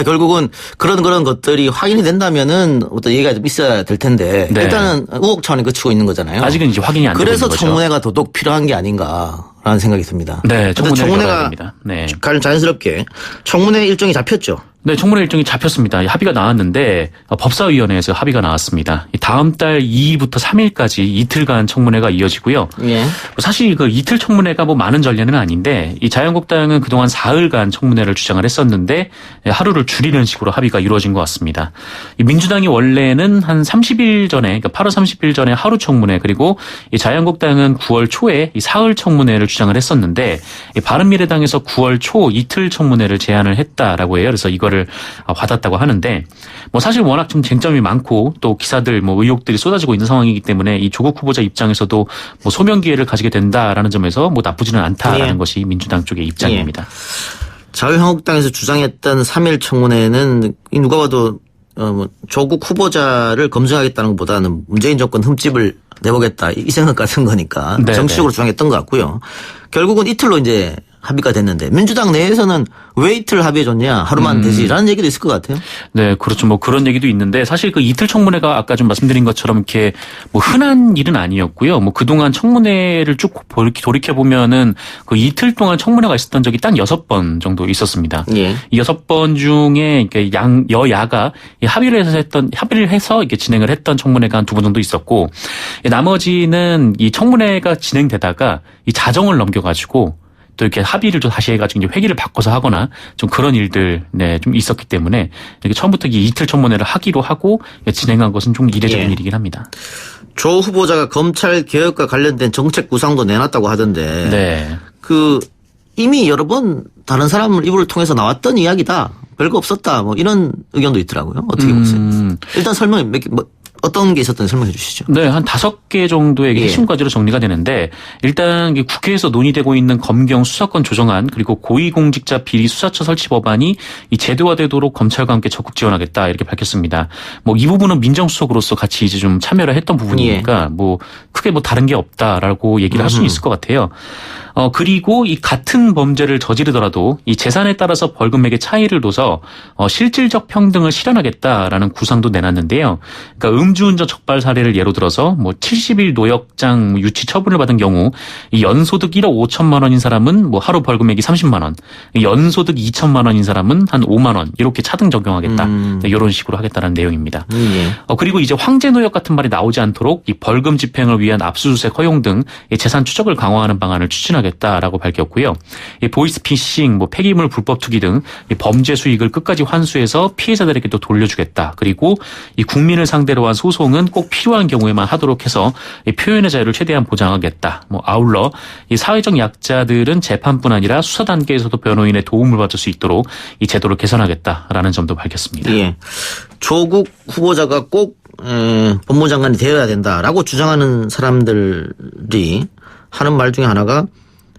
[SPEAKER 3] 결국은 그런 것들이 확인이 된다면은 어떤 얘기가 좀 있어야 될 텐데
[SPEAKER 9] 네.
[SPEAKER 3] 일단은 의혹 차원에 그치고 있는 거잖아요.
[SPEAKER 9] 아직은 이제 확인이 안 되고 있는
[SPEAKER 3] 그래서
[SPEAKER 9] 거죠.
[SPEAKER 3] 청문회가 더더욱 필요한 게 아닌가라는 생각이 듭니다.
[SPEAKER 9] 네, 청문회가
[SPEAKER 3] 청문회가
[SPEAKER 9] 됩니다. 네.
[SPEAKER 3] 자연스럽게 청문회 일정이 잡혔죠.
[SPEAKER 9] 네, 청문회 일정이 잡혔습니다. 합의가 나왔는데 법사위원회에서 합의가 나왔습니다. 다음 달 2일부터 3일까지 이틀간 청문회가 이어지고요.
[SPEAKER 3] 예.
[SPEAKER 9] 사실 그 이틀 청문회가 뭐 많은 전례는 아닌데 이 자유한국당은 그동안 4일간 청문회를 주장을 했었는데 하루를 줄이는 식으로 합의가 이루어진 것 같습니다. 이 민주당이 원래는 한 30일 전에 그러니까 8월 30일 전에 하루 청문회 그리고 이 자유한국당은 9월 초에 이 사흘 청문회를 주장을 했었는데 이 바른미래당에서 9월 초 이틀 청문회를 제안을 했다라고 해요. 그래서 이거를 받았다고 하는데 뭐 사실 워낙 좀 쟁점이 많고 또 기사들 뭐 의혹들이 쏟아지고 있는 상황이기 때문에 이 조국 후보자 입장에서도 뭐 소명 기회를 가지게 된다라는 점에서 뭐 나쁘지는 않다라는
[SPEAKER 3] 예.
[SPEAKER 9] 것이 민주당 쪽의 입장입니다.
[SPEAKER 3] 예. 자유한국당에서 주장했던 3일 청문회는 누가 봐도 뭐 조국 후보자를 검증하겠다는 것보다는 문재인 정권 흠집을 내보겠다 이 생각 같은 거니까
[SPEAKER 9] 네,
[SPEAKER 3] 정치적으로
[SPEAKER 9] 네.
[SPEAKER 3] 주장했던 것 같고요. 결국은 이틀로 이제 합의가 됐는데 민주당 내에서는 왜 이틀 합의해줬냐 하루만 되지라는 얘기도 있을 것 같아요.
[SPEAKER 9] 네, 그렇죠. 뭐 그런 얘기도 있는데 사실 그 이틀 청문회가 아까 좀 말씀드린 것처럼 이렇게 뭐 흔한 일은 아니었고요. 뭐 그동안 청문회를 쭉 돌이켜 보면은 그 이틀 동안 청문회가 있었던 적이 딱 6번 정도 있었습니다.
[SPEAKER 3] 예.
[SPEAKER 9] 이 6번 중에 이렇게 여야가 합의를 해서 이렇게 진행을 했던 청문회가 한 2번 정도 있었고 나머지는 이 청문회가 진행되다가 이 자정을 넘겨가지고 또 이렇게 합의를 또 다시 해가지고 이제 회기를 바꿔서 하거나 좀 그런 일들 좀 있었기 때문에 이렇게 처음부터 이 이틀 청문회를 하기로 하고 진행한 것은 좀 이례적인
[SPEAKER 3] 예.
[SPEAKER 9] 일이긴 합니다.
[SPEAKER 3] 조 후보자가 검찰 개혁과 관련된 정책 구상도 내놨다고 하던데
[SPEAKER 9] 네.
[SPEAKER 3] 그 이미 여러 번 다른 사람 입을 통해서 나왔던 이야기다. 별거 없었다. 뭐 이런 의견도 있더라고요. 어떻게 보세요? 일단 설명해 어떤 게 있었던지 설명해 주시죠.
[SPEAKER 9] 네, 한 5개 정도의
[SPEAKER 3] 예.
[SPEAKER 9] 핵심 과제로 정리가 되는데 일단 국회에서 논의되고 있는 검경 수사권 조정안 그리고 고위공직자 비리 수사처 설치 법안이 이 제도화되도록 검찰과 함께 적극 지원하겠다 이렇게 밝혔습니다. 뭐 이 부분은 민정수석으로서 같이 이제 좀 참여를 했던 부분이니까 뭐 크게 뭐 다른 게 없다라고 얘기를 할 수는 있을 것 같아요. 그리고 이 같은 범죄를 저지르더라도 이 재산에 따라서 벌금액의 차이를 둬서 실질적 평등을 실현하겠다라는 구상도 내놨는데요. 그러니까 음주운전 적발 사례를 예로 들어서 뭐 70일 노역장 유치 처분을 받은 경우 이 연소득 1억 5천만 원인 사람은 뭐 하루 벌금액이 30만 원, 연소득 2천만 원인 사람은 한 5만 원 이렇게 차등 적용하겠다. 이런 식으로 하겠다는 내용입니다.
[SPEAKER 3] 예.
[SPEAKER 9] 그리고 이제 황제 노역 같은 말이 나오지 않도록 이 벌금 집행을 위한 압수수색 허용 등 재산 추적을 강화하는 방안을 추진하겠다라고 밝혔고요. 이 보이스피싱, 뭐 폐기물 불법 투기 등 이 범죄 수익을 끝까지 환수해서 피해자들에게 또 돌려주겠다. 그리고 이 국민을 상대로 한 소송은 꼭 필요한 경우에만 하도록 해서 이 표현의 자유를 최대한 보장하겠다. 뭐 아울러 이 사회적 약자들은 재판뿐 아니라 수사 단계에서도 변호인의 도움을 받을 수 있도록 이 제도를 개선하겠다라는 점도 밝혔습니다.
[SPEAKER 3] 예. 조국 후보자가 꼭 법무부 장관이 되어야 된다라고 주장하는 사람들이 하는 말 중에 하나가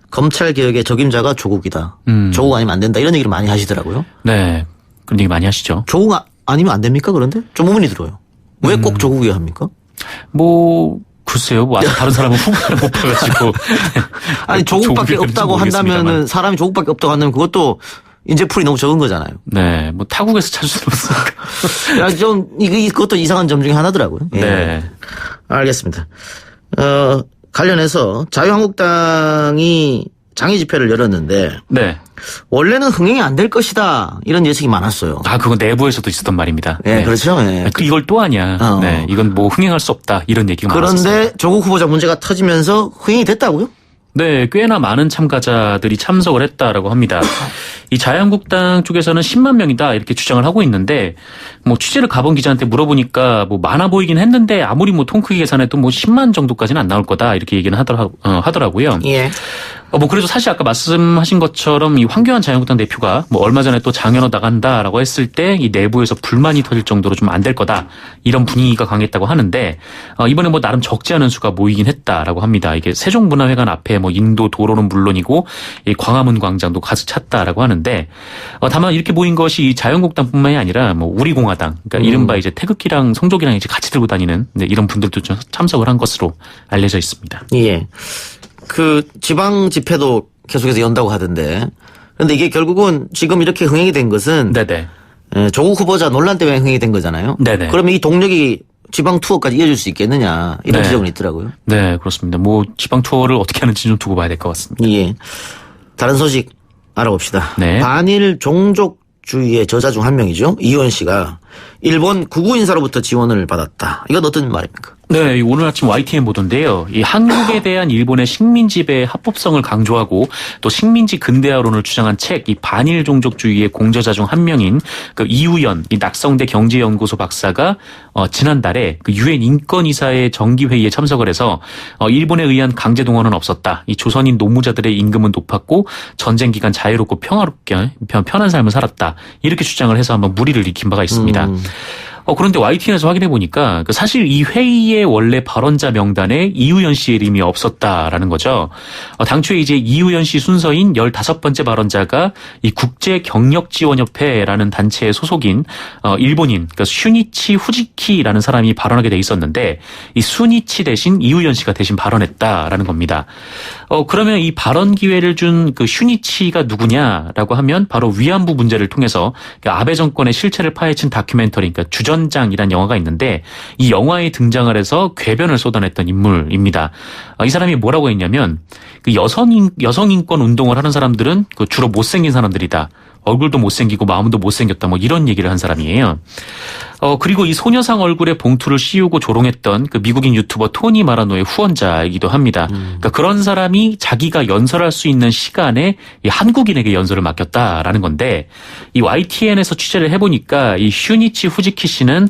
[SPEAKER 3] 검찰 개혁의 적임자가 조국이다. 조국 아니면 안 된다. 이런 얘기를 많이 하시더라고요.
[SPEAKER 9] 네. 그런 얘기 많이 하시죠.
[SPEAKER 3] 조국 아니면 안 됩니까? 그런데 좀 의문이 들어요. 왜 꼭 조국이어야 합니까?
[SPEAKER 9] 뭐 글쎄요. 뭐 아직 다른 사람은 후보를 못 봐가지고.
[SPEAKER 3] 아니 조국밖에 없다고 한다면은 사람이 조국밖에 없다고 한다면 그것도 인재풀이 너무 적은 거잖아요.
[SPEAKER 9] 네. 뭐 타국에서 찾을 수는 없으니까.
[SPEAKER 3] 좀 그것도 이상한 점 중에 하나더라고요. 예.
[SPEAKER 9] 네.
[SPEAKER 3] 알겠습니다. 관련해서 자유한국당이 장애 집회를 열었는데
[SPEAKER 9] 네.
[SPEAKER 3] 원래는 흥행이 안 될 것이다 이런 예측이 많았어요.
[SPEAKER 9] 그건 내부에서도 있었던 말입니다.
[SPEAKER 3] 네,
[SPEAKER 9] 네.
[SPEAKER 3] 그렇죠. 네.
[SPEAKER 9] 이걸 또 하냐. 네. 이건 뭐 흥행할 수 없다. 이런 얘기가
[SPEAKER 3] 그런데
[SPEAKER 9] 많았어요.
[SPEAKER 3] 조국 후보자 문제가 터지면서 흥행이 됐다고요?
[SPEAKER 9] 네, 꽤나 많은 참가자들이 참석을 했다라고 합니다. 이 자유한국당 쪽에서는 10만 명이다 이렇게 주장을 하고 있는데 뭐 취재를 가본 기자한테 물어보니까 뭐 많아 보이긴 했는데 아무리 뭐 통 크기 계산해도 뭐 10만 정도까지는 안 나올 거다 이렇게 얘기는 하더라고요.
[SPEAKER 3] 예.
[SPEAKER 9] 뭐 그래도 사실 아까 말씀하신 것처럼 이 황교안 자유한국당 대표가 뭐 얼마 전에 또 장현호 나간다라고 했을 때 이 내부에서 불만이 터질 정도로 좀 안 될 거다 이런 분위기가 강했다고 하는데 이번에 뭐 나름 적지 않은 수가 모이긴 했다라고 합니다. 이게 세종문화회관 앞에 뭐 인도 도로는 물론이고 이 광화문 광장도 가득 찼다라고 하는데 다만 이렇게 모인 것이 이 자유한국당뿐만이 아니라 뭐 우리공화당 그러니까 이른바 이제 태극기랑 성조기랑 이제 같이 들고 다니는 이런 분들도 좀 참석을 한 것으로 알려져 있습니다.
[SPEAKER 3] 예. 그 지방 집회도 계속해서 연다고 하던데. 그런데 이게 결국은 지금 이렇게 흥행이 된 것은
[SPEAKER 9] 네네.
[SPEAKER 3] 조국 후보자 논란 때문에 흥행이 된 거잖아요.
[SPEAKER 9] 네네.
[SPEAKER 3] 그러면 이 동력이 지방 투어까지 이어질 수 있겠느냐 이런
[SPEAKER 9] 네.
[SPEAKER 3] 지적은 있더라고요.
[SPEAKER 9] 네, 그렇습니다. 뭐 지방 투어를 어떻게 하는지 좀 두고 봐야 될 것 같습니다.
[SPEAKER 3] 예. 다른 소식 알아봅시다.
[SPEAKER 9] 네.
[SPEAKER 3] 반일 종족주의의 저자 중 한 명이죠. 이효연 씨가 일본 구구 인사로부터 지원을 받았다. 이건 어떤 말입니까?
[SPEAKER 9] 네, 오늘 아침 YTN 보도인데요. 이 한국에 대한 일본의 식민지배의 합법성을 강조하고 또 식민지 근대화론을 주장한 책, 이 반일 종족주의의 공저자 중 한 명인 그 이우연, 이 낙성대 경제연구소 박사가 지난달에 그 유엔 인권이사회 정기회의에 참석을 해서 일본에 의한 강제 동원은 없었다. 이 조선인 노무자들의 임금은 높았고 전쟁 기간 자유롭고 평화롭게 편한 삶을 살았다. 이렇게 주장을 해서 한번 물의를 일으킨 바가 있습니다. 그런데 YTN에서 확인해 보니까 사실 이 회의의 원래 발언자 명단에 이우연 씨의 이름이 없었다라는 거죠. 당초에 이제 이우연 씨 순서인 15번째 발언자가 이 국제경력지원협회라는 단체의 소속인 일본인 그러니까 슈니치 후지키라는 사람이 발언하게 돼 있었는데 이 슈니치 대신 이우연 씨가 대신 발언했다라는 겁니다. 그러면 이 발언 기회를 준 그 슈니치가 누구냐라고 하면 바로 위안부 문제를 통해서 그러니까 아베 정권의 실체를 파헤친 다큐멘터리 그러니까 주전장이라는 영화가 있는데 이 영화에 등장을 해서 궤변을 쏟아냈던 인물입니다. 이 사람이 뭐라고 했냐면 그 여성 인권 운동을 하는 사람들은 그 주로 못생긴 사람들이다. 얼굴도 못생기고 마음도 못생겼다 뭐 이런 얘기를 한 사람이에요. 그리고 이 소녀상 얼굴에 봉투를 씌우고 조롱했던 그 미국인 유튜버 토니 마라노의 후원자이기도 합니다. 그러니까 그런 사람이 자기가 연설할 수 있는 시간에 이 한국인에게 연설을 맡겼다라는 건데 이 YTN에서 취재를 해보니까 이 슈니치 후지키 씨는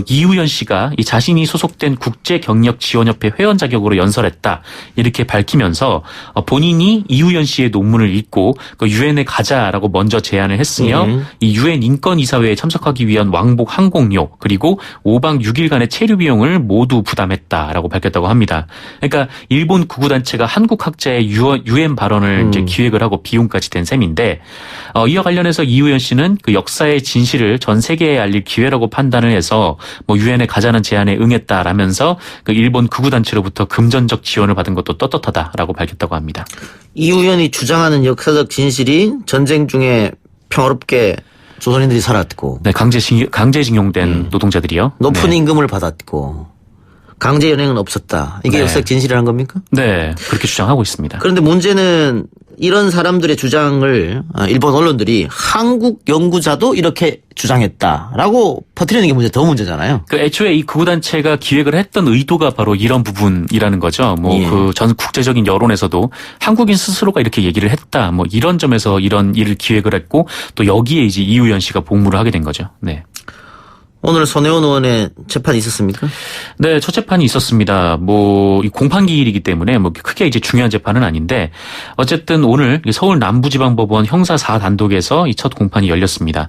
[SPEAKER 9] 이우연 씨가 이 자신이 소속된 국제경력지원협회 회원 자격으로 연설했다 이렇게 밝히면서 본인이 이우연 씨의 논문을 읽고 그 유엔에 가자라고 먼저 제안을 했으며 이 유엔 인권이사회에 참석하기 위한 왕복 항공료 그리고 5박 6일간의 체류 비용을 모두 부담했다라고 밝혔다고 합니다. 그러니까 일본 구구단체가 한국 학자의 유엔 발언을 이제 기획을 하고 비용까지 된 셈인데 이와 관련해서 이우연 씨는 그 역사의 진실을 전 세계에 알릴 기회라고 판단을 해서 뭐 유엔에 가자는 제안에 응했다라면서 그 일본 구구단체로부터 금전적 지원을 받은 것도 떳떳하다라고 밝혔다고 합니다.
[SPEAKER 3] 이우연이 주장하는 역사적 진실이 전쟁 중에 평화롭게 조선인들이 살았고
[SPEAKER 9] 네, 강제징용된 노동자들이요.
[SPEAKER 3] 높은
[SPEAKER 9] 네.
[SPEAKER 3] 임금을 받았고 강제 연행은 없었다. 이게
[SPEAKER 9] 네.
[SPEAKER 3] 역사적 진실이라는 겁니까?
[SPEAKER 9] 네, 그렇게 주장하고 있습니다.
[SPEAKER 3] 그런데 문제는 이런 사람들의 주장을 일본 언론들이 한국 연구자도 이렇게 주장했다라고 퍼뜨리는 게 더 문제잖아요.
[SPEAKER 9] 그 애초에 이 구구단체가 기획을 했던 의도가 바로 이런 부분이라는 거죠. 뭐 그 전 국제적인 여론에서도 한국인 스스로가 이렇게 얘기를 했다. 뭐 이런 점에서 이런 일을 기획을 했고 또 여기에 이제 이우연 씨가 복무를 하게 된 거죠. 네.
[SPEAKER 3] 오늘 손혜원 의원의 재판이 있었습니까?
[SPEAKER 9] 네, 첫 재판이 있었습니다. 뭐, 이 공판기일이기 때문에 뭐 크게 이제 중요한 재판은 아닌데 어쨌든 오늘 서울 남부지방법원 형사 4단독에서 이 첫 공판이 열렸습니다.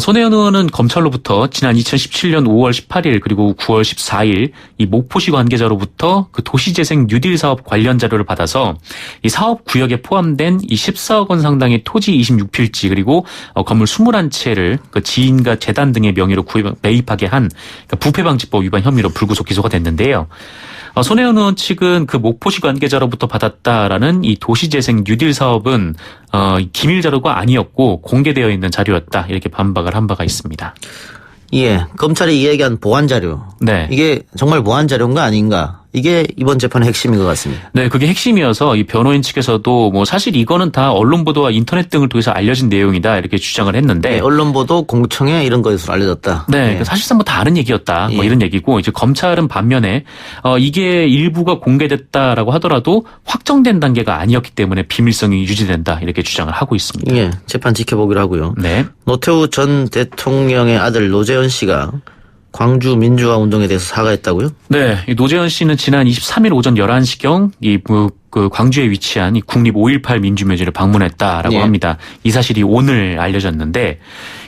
[SPEAKER 9] 손혜원 의원은 검찰로부터 지난 2017년 5월 18일 그리고 9월 14일 이 목포시 관계자로부터 그 도시재생 뉴딜 사업 관련 자료를 받아서 이 사업 구역에 포함된 이 14억 원 상당의 토지 26필지 그리고 건물 21채를 그 지인과 재단 등의 명의로 매입하게 한 그러니까 부패방지법 위반 혐의로 불구속 기소가 됐는데요. 손혜원 의원 측은 그 목포시 관계자로부터 받았다라는 이 도시재생 뉴딜 사업은 기밀 자료가 아니었고 공개되어 있는 자료였다 이렇게 반박을 한 바가 있습니다.
[SPEAKER 3] 예, 검찰이 이야기한 보안 자료.
[SPEAKER 9] 네.
[SPEAKER 3] 이게 정말 보안 자료인가 아닌가 이게 이번 재판의 핵심인 것 같습니다.
[SPEAKER 9] 네, 그게 핵심이어서 이 변호인 측에서도 뭐 사실 이거는 다 언론 보도와 인터넷 등을 통해서 알려진 내용이다 이렇게 주장을 했는데
[SPEAKER 3] 네, 언론 보도 공청회 이런 것으로 알려졌다.
[SPEAKER 9] 네, 네. 사실상 뭐 다른 얘기였다. 뭐
[SPEAKER 3] 예.
[SPEAKER 9] 이런 얘기고 이제 검찰은 반면에 이게 일부가 공개됐다라고 하더라도 확정된 단계가 아니었기 때문에 비밀성이 유지된다 이렇게 주장을 하고 있습니다.
[SPEAKER 3] 예, 재판 지켜보기로 하고요.
[SPEAKER 9] 네.
[SPEAKER 3] 노태우 전 대통령의 아들 노재현 씨가 광주 민주화 운동에 대해서 사과했다고요?
[SPEAKER 9] 네, 이 노재현 씨는 지난 23일 오전 11시경 그 광주에 위치한 이 국립 5.18 민주묘지를 방문했다라고
[SPEAKER 3] 예.
[SPEAKER 9] 합니다. 이 사실이 오늘 알려졌는데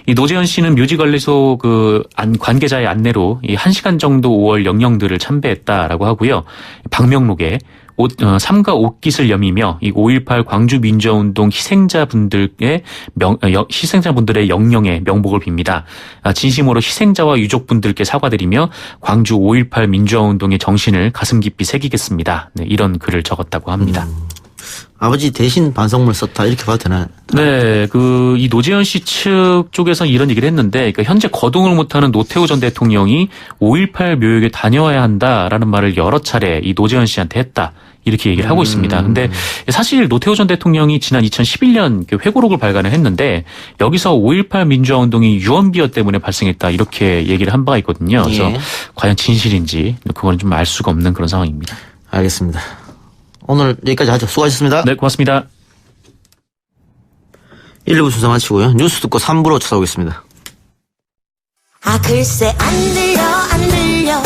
[SPEAKER 9] 이 노재현 씨는 묘지관리소 관계자의 안내로 이 1시간 정도 5월 영령들을 참배했다라고 하고요. 방명록에 삼가 옷깃을 여미며 이 5.18 광주 민주화운동 희생자분들의 영령에 명복을 빕니다. 진심으로 희생자와 유족분들께 사과드리며 광주 5.18 민주화운동의 정신을 가슴 깊이 새기겠습니다. 네, 이런 글을 적었다고 합니다.
[SPEAKER 3] 아버지 대신 반성문을 썼다 이렇게 봐도 되나요?
[SPEAKER 9] 네, 이 노재현 씨 측 쪽에서 이런 얘기를 했는데, 그러니까 현재 거동을 못하는 노태우 전 대통령이 5.18 묘역에 다녀와야 한다라는 말을 여러 차례 이 노재현 씨한테 했다. 이렇게 얘기를 하고 있습니다. 근데 사실 노태우 전 대통령이 지난 2011년 회고록을 발간을 했는데 여기서 5.18 민주화 운동이 유언비어 때문에 발생했다 이렇게 얘기를 한 바가 있거든요. 그래서
[SPEAKER 3] 예.
[SPEAKER 9] 과연 진실인지 그건 좀 알 수가 없는 그런 상황입니다.
[SPEAKER 3] 알겠습니다. 오늘 여기까지 하죠. 수고하셨습니다.
[SPEAKER 9] 네, 고맙습니다.
[SPEAKER 3] 1, 2부 순서 마치고요. 뉴스 듣고 3부로 찾아오겠습니다.
[SPEAKER 10] 아 글쎄 안 들려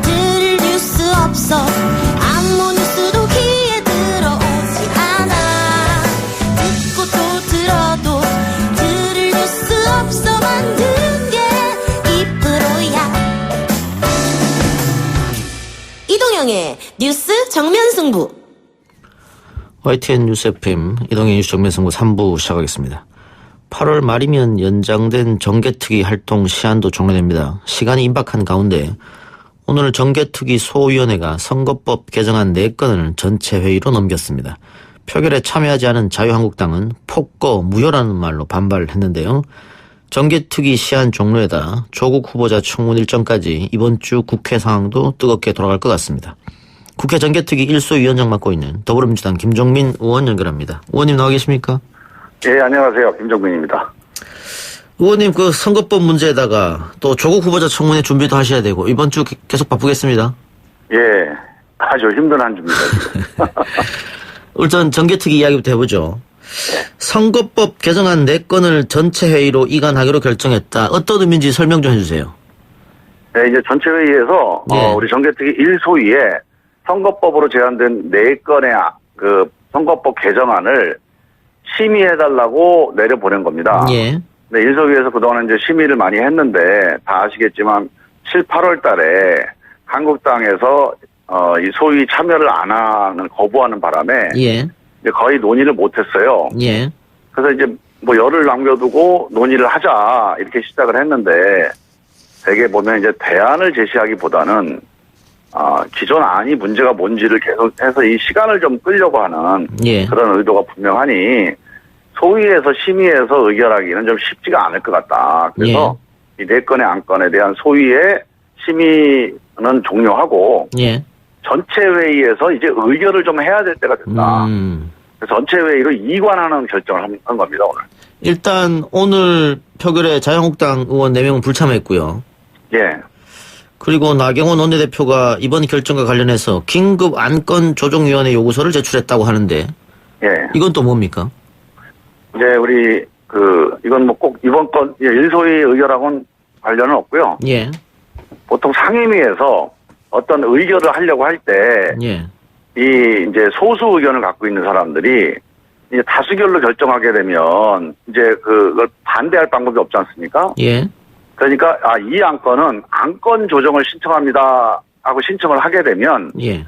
[SPEAKER 10] 들을 뉴스 없어 아무 뉴스도 귀에 들어오지 않아 듣고 또 들어도 들을 뉴스 없어 만든 게 이 프로야 이동영의 뉴스 정면 승부
[SPEAKER 3] YTN 뉴스 FM 이동의 뉴스 정면승부 3부 시작하겠습니다. 8월 말이면 연장된 정개특위 활동 시한도 종료됩니다. 시간이 임박한 가운데 오늘 정개특위 소위원회가 선거법 개정안 4건을 전체 회의로 넘겼습니다. 표결에 참여하지 않은 자유한국당은 폭거 무효라는 말로 반발을 했는데요. 정개특위 시한 종료에다 조국 후보자 청문 일정까지 이번 주 국회 상황도 뜨겁게 돌아갈 것 같습니다. 국회 정개특위 1소위원장 맡고 있는 더불어민주당 김종민 의원 연결합니다. 의원님 나와 계십니까?
[SPEAKER 11] 예, 안녕하세요. 김종민입니다.
[SPEAKER 3] 의원님 그 선거법 문제에다가 또 조국 후보자 청문회 준비도 하셔야 되고 이번 주 계속 바쁘겠습니다.
[SPEAKER 11] 예, 아주 힘든 한 주입니다.
[SPEAKER 3] 우선 정개특위 이야기부터 해보죠. 선거법 개정안 4건을 전체 회의로 이관하기로 결정했다. 어떤 의미인지 설명 좀 해주세요.
[SPEAKER 11] 네, 이제 전체 회의에서
[SPEAKER 3] 예.
[SPEAKER 11] 우리 정개특위 1소위에 선거법으로 제안된 4건의 그 선거법 개정안을 심의해달라고 내려보낸 겁니다.
[SPEAKER 3] 예.
[SPEAKER 11] 네, 1소위에서 그동안 이제 심의를 많이 했는데 다 아시겠지만 7, 8월 달에 한국당에서 이 소위 참여를 안 하는 거부하는 바람에
[SPEAKER 3] 예.
[SPEAKER 11] 이제 거의 논의를 못했어요.
[SPEAKER 3] 예.
[SPEAKER 11] 그래서 이제 뭐 열을 남겨두고 논의를 하자 이렇게 시작을 했는데 대개 보면 이제 대안을 제시하기보다는 기존 안이 문제가 뭔지를 계속해서 이 시간을 좀 끌려고 하는
[SPEAKER 3] 예.
[SPEAKER 11] 그런 의도가 분명하니 소위에서 심의해서 의결하기는 좀 쉽지가 않을 것 같다. 그래서 이 4건의 안건에 대한 소위의 심의는 종료하고
[SPEAKER 3] 예.
[SPEAKER 11] 전체 회의에서 이제 의결을 좀 해야 될 때가 됐다. 그래서 전체 회의로 이관하는 결정을 한 겁니다, 오늘.
[SPEAKER 3] 일단 오늘 표결에 자유한국당 의원 4명은 불참했고요.
[SPEAKER 11] 예.
[SPEAKER 3] 그리고 나경원 원내대표가 이번 결정과 관련해서 긴급 안건 조정위원회 요구서를 제출했다고 하는데
[SPEAKER 11] 예.
[SPEAKER 3] 이건 또 뭡니까?
[SPEAKER 11] 이제 우리 이건 뭐 꼭 이번 건 1소위 의결하고는 관련은 없고요.
[SPEAKER 3] 예.
[SPEAKER 11] 보통 상임위에서 어떤 의결을 하려고 할 때
[SPEAKER 3] 예.
[SPEAKER 11] 이제 소수 의견을 갖고 있는 사람들이 이제 다수결로 결정하게 되면 이제 그걸 반대할 방법이 없지 않습니까?
[SPEAKER 3] 예.
[SPEAKER 11] 그러니까 이 안건은 안건 조정을 신청합니다 하고 신청을 하게 되면
[SPEAKER 3] 예.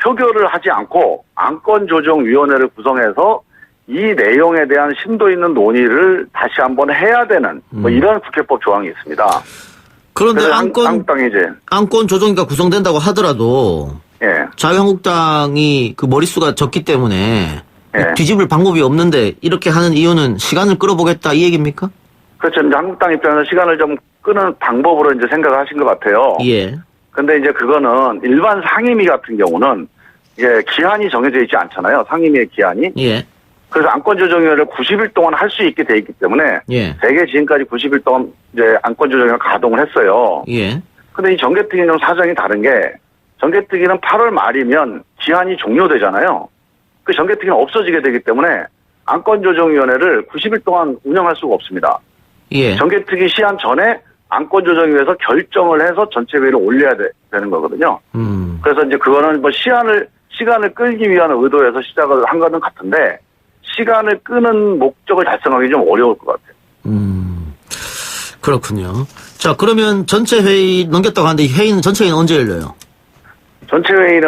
[SPEAKER 11] 표결을 하지 않고 안건 조정 위원회를 구성해서 이 내용에 대한 심도 있는 논의를 다시 한번 해야 되는 뭐 이런 국회법 조항이 있습니다.
[SPEAKER 3] 그런데
[SPEAKER 11] 한국당이 이제
[SPEAKER 3] 안건 조정위가 구성된다고 하더라도
[SPEAKER 11] 예.
[SPEAKER 3] 자유한국당이 그 머릿수가 적기 때문에
[SPEAKER 11] 예.
[SPEAKER 3] 뒤집을 방법이 없는데 이렇게 하는 이유는 시간을 끌어보겠다 이 얘기입니까?
[SPEAKER 11] 그렇죠. 이제 한국당 입장에서 시간을 좀 끄는 방법으로 이제 생각을 하신 것 같아요.
[SPEAKER 3] 예.
[SPEAKER 11] 근데 이제 그거는 일반 상임위 같은 경우는 이게 기한이 정해져 있지 않잖아요. 상임위의 기한이.
[SPEAKER 3] 예.
[SPEAKER 11] 그래서 안건조정위원회를 90일 동안 할 수 있게 돼 있기 때문에
[SPEAKER 3] 예.
[SPEAKER 11] 대개 지금까지 90일 동안 이제 안건조정위를 가동을 했어요.
[SPEAKER 3] 예.
[SPEAKER 11] 근데 이 정개특위는 좀 사정이 다른 게 정개특위는 8월 말이면 기한이 종료되잖아요. 그 정개특위는 없어지게 되기 때문에 안건조정위원회를 90일 동안 운영할 수가 없습니다.
[SPEAKER 3] 예.
[SPEAKER 11] 정개특위 시한 전에 안건조정위에서 결정을 해서 전체 회의를 올려야 되는 거거든요. 그래서 이제 그거는 뭐 시간을 끌기 위한 의도에서 시작을 한 거는 같은데 시간을 끄는 목적을 달성하기 좀 어려울 것 같아요.
[SPEAKER 3] 그렇군요. 자, 그러면 전체 회의 넘겼다고 하는데 전체 회의는 언제 열려요?
[SPEAKER 11] 전체 회의는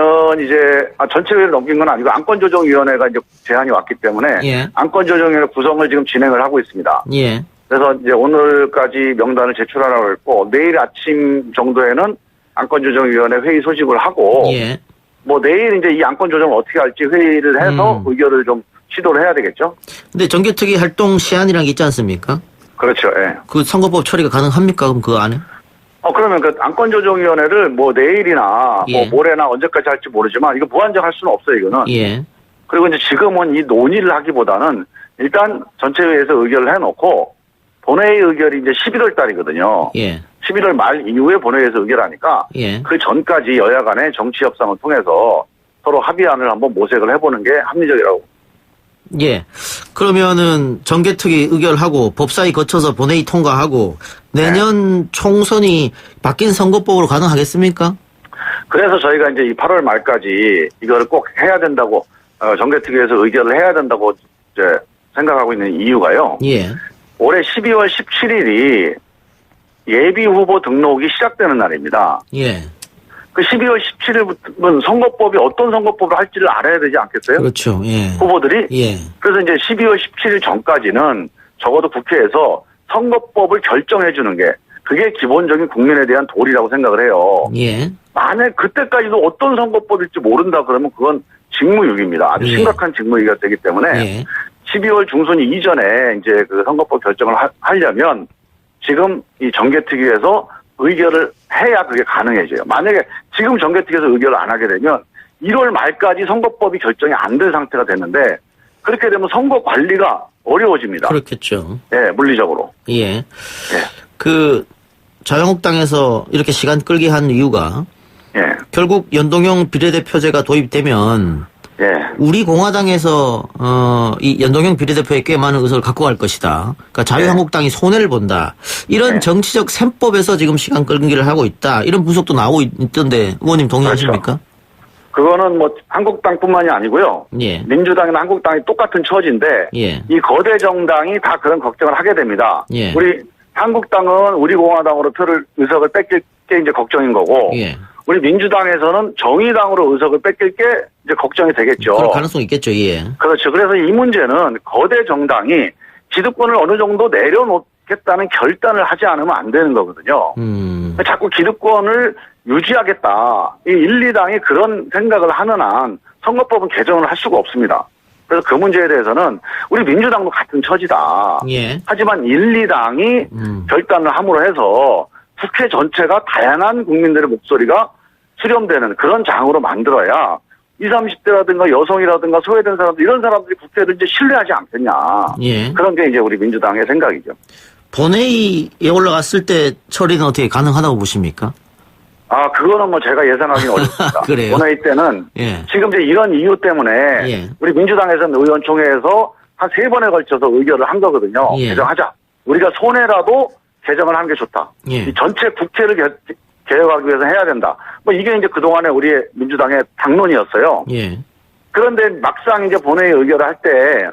[SPEAKER 11] 전체 회의를 넘긴 건 아니고 안건조정위원회가 이제 제안이 왔기 때문에
[SPEAKER 3] 예.
[SPEAKER 11] 안건조정위원회 구성을 지금 진행을 하고 있습니다.
[SPEAKER 3] 예.
[SPEAKER 11] 그래서 이제 오늘까지 명단을 제출하라고 했고 내일 아침 정도에는 안건조정위원회 회의 소집을 하고
[SPEAKER 3] 예.
[SPEAKER 11] 뭐 내일 이제 이 안건조정을 어떻게 할지 회의를 해서 의결을 좀 시도를 해야 되겠죠.
[SPEAKER 3] 근데 정개특위 활동 시한이라는 게 있지 않습니까?
[SPEAKER 11] 그렇죠. 예.
[SPEAKER 3] 그 선거법 처리가 가능합니까? 그럼 그 안에?
[SPEAKER 11] 그러면 그 안건조정위원회를 뭐 내일이나
[SPEAKER 3] 예.
[SPEAKER 11] 뭐 모레나 언제까지 할지 모르지만 이거 무한정 할 수는 없어요, 이거는.
[SPEAKER 3] 예.
[SPEAKER 11] 그리고 이제 지금은 이 논의를 하기보다는 일단 전체회의에서 의결을 해놓고 본회의 의결이 이제 11월 달이거든요.
[SPEAKER 3] 예.
[SPEAKER 11] 11월 말 이후에 본회의에서 의결하니까
[SPEAKER 3] 예.
[SPEAKER 11] 그 전까지 여야 간의 정치 협상을 통해서 서로 합의안을 한번 모색을 해보는 게 합리적이라고.
[SPEAKER 3] 예. 그러면은 정개특위 의결하고 법사위 거쳐서 본회의 통과하고 내년 총선이 바뀐 선거법으로 가능하겠습니까?
[SPEAKER 11] 그래서 저희가 이제 이 8월 말까지 이거를 꼭 해야 된다고 정개특위에서 의결을 해야 된다고 이제 생각하고 있는 이유가요.
[SPEAKER 3] 예.
[SPEAKER 11] 올해 12월 17일이 예비 후보 등록이 시작되는 날입니다.
[SPEAKER 3] 예.
[SPEAKER 11] 그 12월 17일부터는 선거법이 어떤 선거법을 할지를 알아야 되지 않겠어요?
[SPEAKER 3] 그렇죠. 예.
[SPEAKER 11] 후보들이?
[SPEAKER 3] 예.
[SPEAKER 11] 그래서 이제 12월 17일 전까지는 적어도 국회에서 선거법을 결정해 주는 게 그게 기본적인 국민에 대한 도리라고 생각을 해요.
[SPEAKER 3] 예.
[SPEAKER 11] 만약 그때까지도 어떤 선거법일지 모른다 그러면 그건 직무유기입니다. 아주
[SPEAKER 3] 예.
[SPEAKER 11] 심각한 직무유기가 되기 때문에
[SPEAKER 3] 예.
[SPEAKER 11] 12월 중순 이전에 이제 그 선거법 결정을 하려면 지금 이 정개특위에서 의결을 해야 그게 가능해져요. 만약에 지금 정개특위에서 의결을 안 하게 되면 1월 말까지 선거법이 결정이 안 된 상태가 됐는데 그렇게 되면 선거 관리가 어려워집니다.
[SPEAKER 3] 그렇겠죠.
[SPEAKER 11] 예, 물리적으로.
[SPEAKER 3] 예.
[SPEAKER 11] 예.
[SPEAKER 3] 그 자유한국당에서 이렇게 시간 끌게 한 이유가
[SPEAKER 11] 예.
[SPEAKER 3] 결국 연동형 비례대표제가 도입되면
[SPEAKER 11] 예.
[SPEAKER 3] 우리 공화당에서 이 연동형 비례대표에 꽤 많은 의석을 갖고 갈 것이다. 그러니까 자유한국당이 손해를 본다. 이런 정치적 셈법에서 지금 시간 끌기를 하고 있다. 이런 분석도 나오고 있던데 의원님 동의하십니까?
[SPEAKER 11] 그렇죠. 그거는 뭐 한국당뿐만이 아니고요.
[SPEAKER 3] 예.
[SPEAKER 11] 민주당이나 한국당이 똑같은 처지인데
[SPEAKER 3] 예.
[SPEAKER 11] 이 거대 정당이 다 그런 걱정을 하게 됩니다.
[SPEAKER 3] 예.
[SPEAKER 11] 우리 한국당은 우리 공화당으로 의석을 뺏길 게 이제 걱정인 거고
[SPEAKER 3] 예.
[SPEAKER 11] 우리 민주당에서는 정의당으로 의석을 뺏길 게 이제 걱정이 되겠죠.
[SPEAKER 3] 그럴 가능성이 있겠죠. 예.
[SPEAKER 11] 그렇죠. 그래서 이 문제는 거대 정당이 기득권을 어느 정도 내려놓겠다는 결단을 하지 않으면 안 되는 거거든요. 자꾸 기득권을 유지하겠다. 이 1, 2당이 그런 생각을 하는 한 선거법은 개정을 할 수가 없습니다. 그래서 그 문제에 대해서는 우리 민주당도 같은 처지다.
[SPEAKER 3] 예.
[SPEAKER 11] 하지만 1, 2당이 결단을 함으로 해서 국회 전체가 다양한 국민들의 목소리가 수렴되는 그런 장으로 만들어야 20, 30대라든가 여성이라든가 소외된 사람들 이런 사람들이 국회를 이제 신뢰하지 않겠냐.
[SPEAKER 3] 예.
[SPEAKER 11] 그런 게 이제 우리 민주당의 생각이죠.
[SPEAKER 3] 본회의에 올라갔을 때 처리는 어떻게 가능하다고 보십니까?
[SPEAKER 11] 그거는 뭐 제가 예상하기는 어렵습니다.
[SPEAKER 3] 그래요?
[SPEAKER 11] 본회의 때는
[SPEAKER 3] 예.
[SPEAKER 11] 지금 이제 이런 이유 때문에
[SPEAKER 3] 예.
[SPEAKER 11] 우리 민주당에서는 의원총회에서 한 3번에 걸쳐서 의결을 한 거거든요.
[SPEAKER 3] 예.
[SPEAKER 11] 개정하자. 우리가 손해라도 개정을 하는 게 좋다.
[SPEAKER 3] 예.
[SPEAKER 11] 이 전체 국회를 개혁하기 위해서 해야 된다. 뭐 이게 이제 그동안에 우리 민주당의 당론이었어요.
[SPEAKER 3] 예.
[SPEAKER 11] 그런데 막상 이제 본회의 의결을 할 때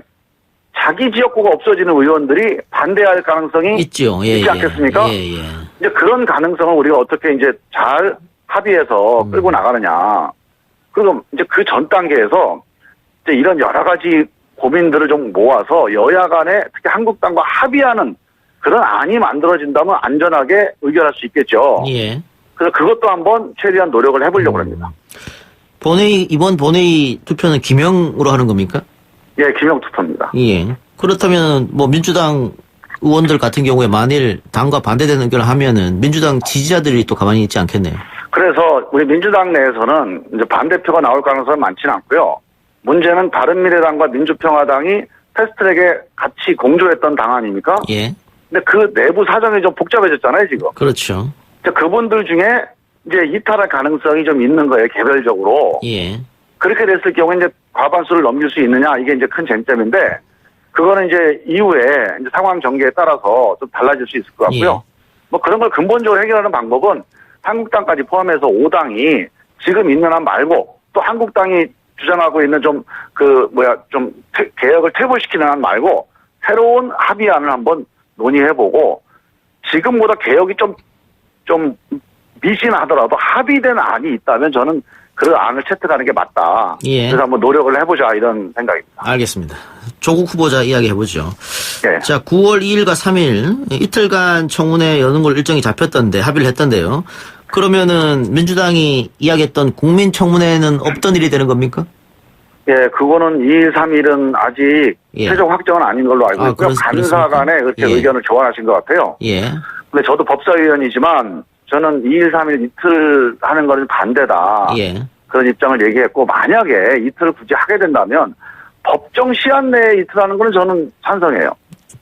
[SPEAKER 11] 자기 지역구가 없어지는 의원들이 반대할 가능성이
[SPEAKER 3] 있죠. 예,
[SPEAKER 11] 있지 않겠습니까?
[SPEAKER 3] 예, 예.
[SPEAKER 11] 이제 그런 가능성을 우리가 어떻게 이제 잘 합의해서 끌고 나가느냐. 그리고 이제 그 전 단계에서 이제 이런 여러 가지 고민들을 좀 모아서 여야 간에 특히 한국당과 합의하는 그런 안이 만들어진다면 안전하게 의결할 수 있겠죠.
[SPEAKER 3] 예.
[SPEAKER 11] 그래서 그것도 한번 최대한 노력을 해보려고 합니다.
[SPEAKER 3] 이번 본회의 투표는 기명으로 하는 겁니까?
[SPEAKER 11] 예, 기명 투표입니다.
[SPEAKER 3] 예. 그렇다면 뭐 민주당 의원들 같은 경우에 만일 당과 반대되는 의견을 하면은 민주당 지지자들이 또 가만히 있지 않겠네요.
[SPEAKER 11] 그래서 우리 민주당 내에서는 이제 반대표가 나올 가능성은 많지는 않고요. 문제는 바른미래당과 민주평화당이 패스트트랙에 같이 공조했던 당 아닙니까?
[SPEAKER 3] 예.
[SPEAKER 11] 근데 그 내부 사정이 좀 복잡해졌잖아요, 지금.
[SPEAKER 3] 그렇죠.
[SPEAKER 11] 그분들 중에 이제 이탈할 가능성이 좀 있는 거예요, 개별적으로.
[SPEAKER 3] 예.
[SPEAKER 11] 그렇게 됐을 경우에 이제 과반수를 넘길 수 있느냐, 이게 이제 큰 쟁점인데, 그거는 이제 이후에 이제 상황 전개에 따라서 좀 달라질 수 있을 것 같고요. 뭐 그런 걸 근본적으로 해결하는 방법은 한국당까지 포함해서 5당이 지금 있는 한 말고 또 한국당이 주장하고 있는 좀 개혁을 퇴보시키는 한 말고 새로운 합의안을 한번 논의해보고 지금보다 개혁이 좀 미진하더라도 합의된 안이 있다면 저는 그 안을 채택하는 게 맞다.
[SPEAKER 3] 예.
[SPEAKER 11] 그래서 한번 노력을 해보자 이런 생각입니다.
[SPEAKER 3] 알겠습니다. 조국 후보자 이야기 해보죠.
[SPEAKER 11] 예.
[SPEAKER 3] 자, 9월 2일과 3일 이틀간 청문회 여는 걸 일정이 잡혔던데 합의를 했던데요. 그러면은 민주당이 이야기했던 국민청문회는 없던 일이 되는 겁니까?
[SPEAKER 11] 예, 그거는 2일, 3일은 아직
[SPEAKER 3] 예.
[SPEAKER 11] 최종 확정은 아닌 걸로 알고 있고요. 간사 간에 그렇게
[SPEAKER 3] 예.
[SPEAKER 11] 의견을 교환하신 것 같아요.
[SPEAKER 3] 예.
[SPEAKER 11] 근데 저도 법사위원이지만 저는 2일, 3일 이틀 하는 거는 반대다.
[SPEAKER 3] 예.
[SPEAKER 11] 그런 입장을 얘기했고 만약에 이틀을 굳이 하게 된다면 법정 시한 내에 이틀 하는 거는 저는 찬성해요.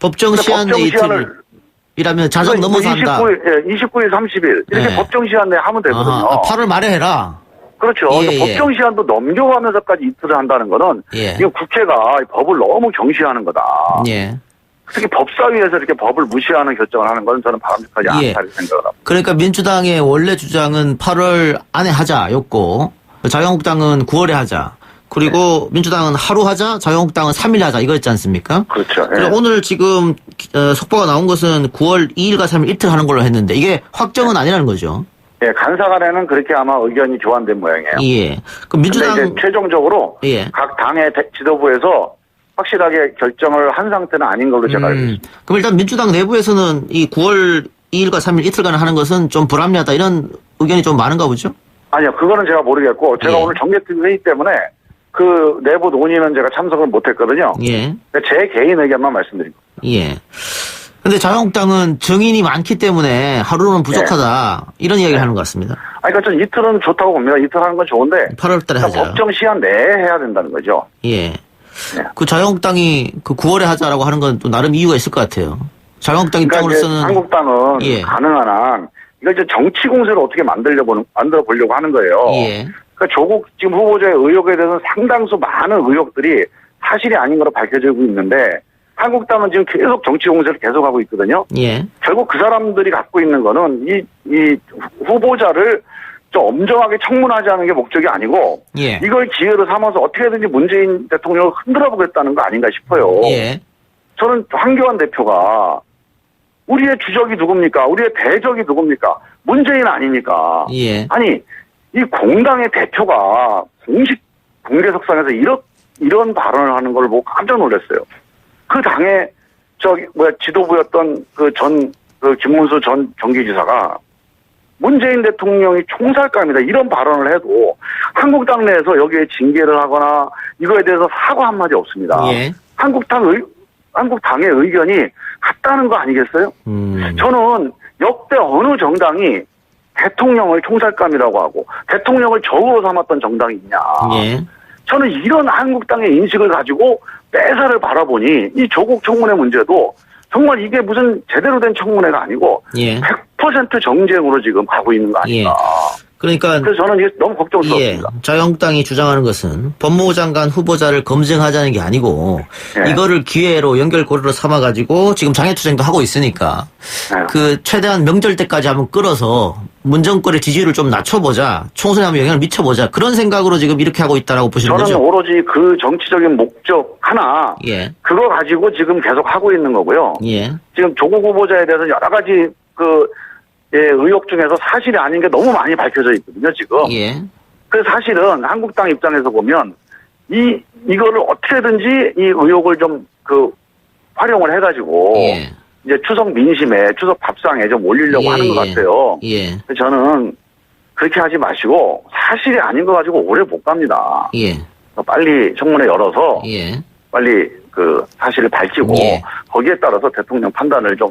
[SPEAKER 3] 법정 시한 내 이틀이라면 자정 넘어서 한다.
[SPEAKER 11] 29일, 30일 이렇게
[SPEAKER 3] 예.
[SPEAKER 11] 법정 시한 내에 하면 되거든요.
[SPEAKER 3] 8월 말에 해라.
[SPEAKER 11] 그렇죠.
[SPEAKER 3] 예, 예.
[SPEAKER 11] 법정 시한도 넘겨가면서까지 이틀을 한다는 거는
[SPEAKER 3] 예.
[SPEAKER 11] 이거 국회가 법을 너무 경시하는 거다.
[SPEAKER 3] 예.
[SPEAKER 11] 특히 법사위에서 이렇게 법을 무시하는 결정을 하는 건 저는 바람직하지
[SPEAKER 3] 예.
[SPEAKER 11] 않다고 생각을 합니다.
[SPEAKER 3] 그러니까 민주당의 원래 주장은 8월 안에 하자였고 자유한국당은 9월에 하자. 그리고 민주당은 하루 하자, 자유한국당은 3일 하자 이거였지 않습니까?
[SPEAKER 11] 그렇죠.
[SPEAKER 3] 그리고 오늘 지금 속보가 나온 것은 9월 2일과 3일 이틀 하는 걸로 했는데 이게 확정은 아니라는 거죠.
[SPEAKER 11] 예, 간사 간에는 그렇게 아마 의견이 교환된 모양이에요.
[SPEAKER 3] 예. 그럼 민주당
[SPEAKER 11] 근데 이제 최종적으로
[SPEAKER 3] 예.
[SPEAKER 11] 각 당의 지도부에서 확실하게 결정을 한 상태는 아닌 걸로 제가 알고 있습니다.
[SPEAKER 3] 그럼 일단 민주당 내부에서는 이 9월 2일과 3일 이틀간 하는 것은 좀 불합리하다 이런 의견이 좀 많은가 보죠?
[SPEAKER 11] 아니요, 그거는 제가 모르겠고 제가 오늘 정개특위 회의 때문에 그 내부 논의는 제가 참석을 못했거든요.
[SPEAKER 3] 예.
[SPEAKER 11] 제 개인 의견만 말씀드립니다.
[SPEAKER 3] 예. 근데 자유한국당은 정인이 많기 때문에 하루는 부족하다 이런 이야기를 하는 것 같습니다.
[SPEAKER 11] 그러니까 전 이틀은 좋다고 봅니다. 이틀 하는 건 좋은데
[SPEAKER 3] 8월 달에 하자.
[SPEAKER 11] 법정 시한 내에 해야 된다는 거죠.
[SPEAKER 3] 예. 그 자유한국당이 그 9월에 하자라고 하는 건 또 나름 이유가 있을 것 같아요. 자유한국당 입장으로서는
[SPEAKER 11] 한국당은
[SPEAKER 3] 예.
[SPEAKER 11] 가능한 한 이걸 이제 정치 공세를 어떻게 만들어 보려고 하는 거예요.
[SPEAKER 3] 예.
[SPEAKER 11] 그러니까 조국 지금 후보자의 의혹에 대해서는 상당수 많은 의혹들이 사실이 아닌 걸로 밝혀지고 있는데 한국당은 지금 계속 정치 공세를 계속하고 있거든요.
[SPEAKER 3] 예.
[SPEAKER 11] 결국 그 사람들이 갖고 있는 거는 이 후보자를 좀 엄정하게 청문하자는 게 목적이 아니고
[SPEAKER 3] 예.
[SPEAKER 11] 이걸 기회로 삼아서 어떻게든지 문재인 대통령을 흔들어 보겠다는 거 아닌가 싶어요.
[SPEAKER 3] 예. 저는
[SPEAKER 11] 황교안 대표가 우리의 주적이 누굽니까? 우리의 대적이 누굽니까? 문재인 아닙니까?
[SPEAKER 3] 예.
[SPEAKER 11] 아니 이 공당의 대표가 공식 공개석상에서 이런 발언을 하는 걸 보고 깜짝 놀랐어요. 그 당의 지도부였던 김문수 전 경기지사가 문재인 대통령이 총살감이다 이런 발언을 해도 한국당 내에서 여기에 징계를 하거나 이거에 대해서 사과 한마디 없습니다.
[SPEAKER 3] 예.
[SPEAKER 11] 한국당의 의견이 같다는 거 아니겠어요? 저는 역대 어느 정당이 대통령을 총살감이라고 하고 대통령을 적으로 삼았던 정당이 있냐.
[SPEAKER 3] 예.
[SPEAKER 11] 저는 이런 한국당의 인식을 가지고 빼사를 바라보니 이 조국 청문회 문제도 정말 이게 무슨 제대로 된 청문회가 아니고
[SPEAKER 3] 예.
[SPEAKER 11] 100% 정쟁으로 지금 가고 있는 거 아닌가.
[SPEAKER 3] 그러니까
[SPEAKER 11] 그래서 저는 이게 너무 걱정스럽습니다.
[SPEAKER 3] 예. 자유한국당이 주장하는 것은 법무부 장관 후보자를 검증하자는 게 아니고
[SPEAKER 11] 예.
[SPEAKER 3] 이거를 기회로 연결고리로 삼아가지고 지금 장애투쟁도 하고 있으니까 그 최대한 명절 때까지 한번 끌어서 문정권의 지지율을 좀 낮춰보자. 총선에 한번 영향을 미쳐보자. 그런 생각으로 지금 이렇게 하고 있다라고 보시는
[SPEAKER 11] 저는
[SPEAKER 3] 거죠?
[SPEAKER 11] 오로지 그 정치적인 목적 하나
[SPEAKER 3] 예.
[SPEAKER 11] 그거 가지고 지금 계속 하고 있는 거고요.
[SPEAKER 3] 예.
[SPEAKER 11] 지금 조국 후보자에 대해서 여러 가지 의혹 중에서 사실이 아닌 게 너무 많이 밝혀져 있거든요, 지금.
[SPEAKER 3] 예.
[SPEAKER 11] 그래서 사실은 한국당 입장에서 보면 이거를 어떻게든지 이 의혹을 좀 활용을 해가지고
[SPEAKER 3] 예.
[SPEAKER 11] 이제 추석 민심에 추석 밥상에 좀 올리려고 하는 것 같아요.
[SPEAKER 3] 예.
[SPEAKER 11] 저는 그렇게 하지 마시고 사실이 아닌 거 가지고 오래 못 갑니다.
[SPEAKER 3] 예.
[SPEAKER 11] 빨리 청문회 열어서
[SPEAKER 3] 예.
[SPEAKER 11] 빨리 그 사실을 밝히고
[SPEAKER 3] 예.
[SPEAKER 11] 거기에 따라서 대통령 판단을 좀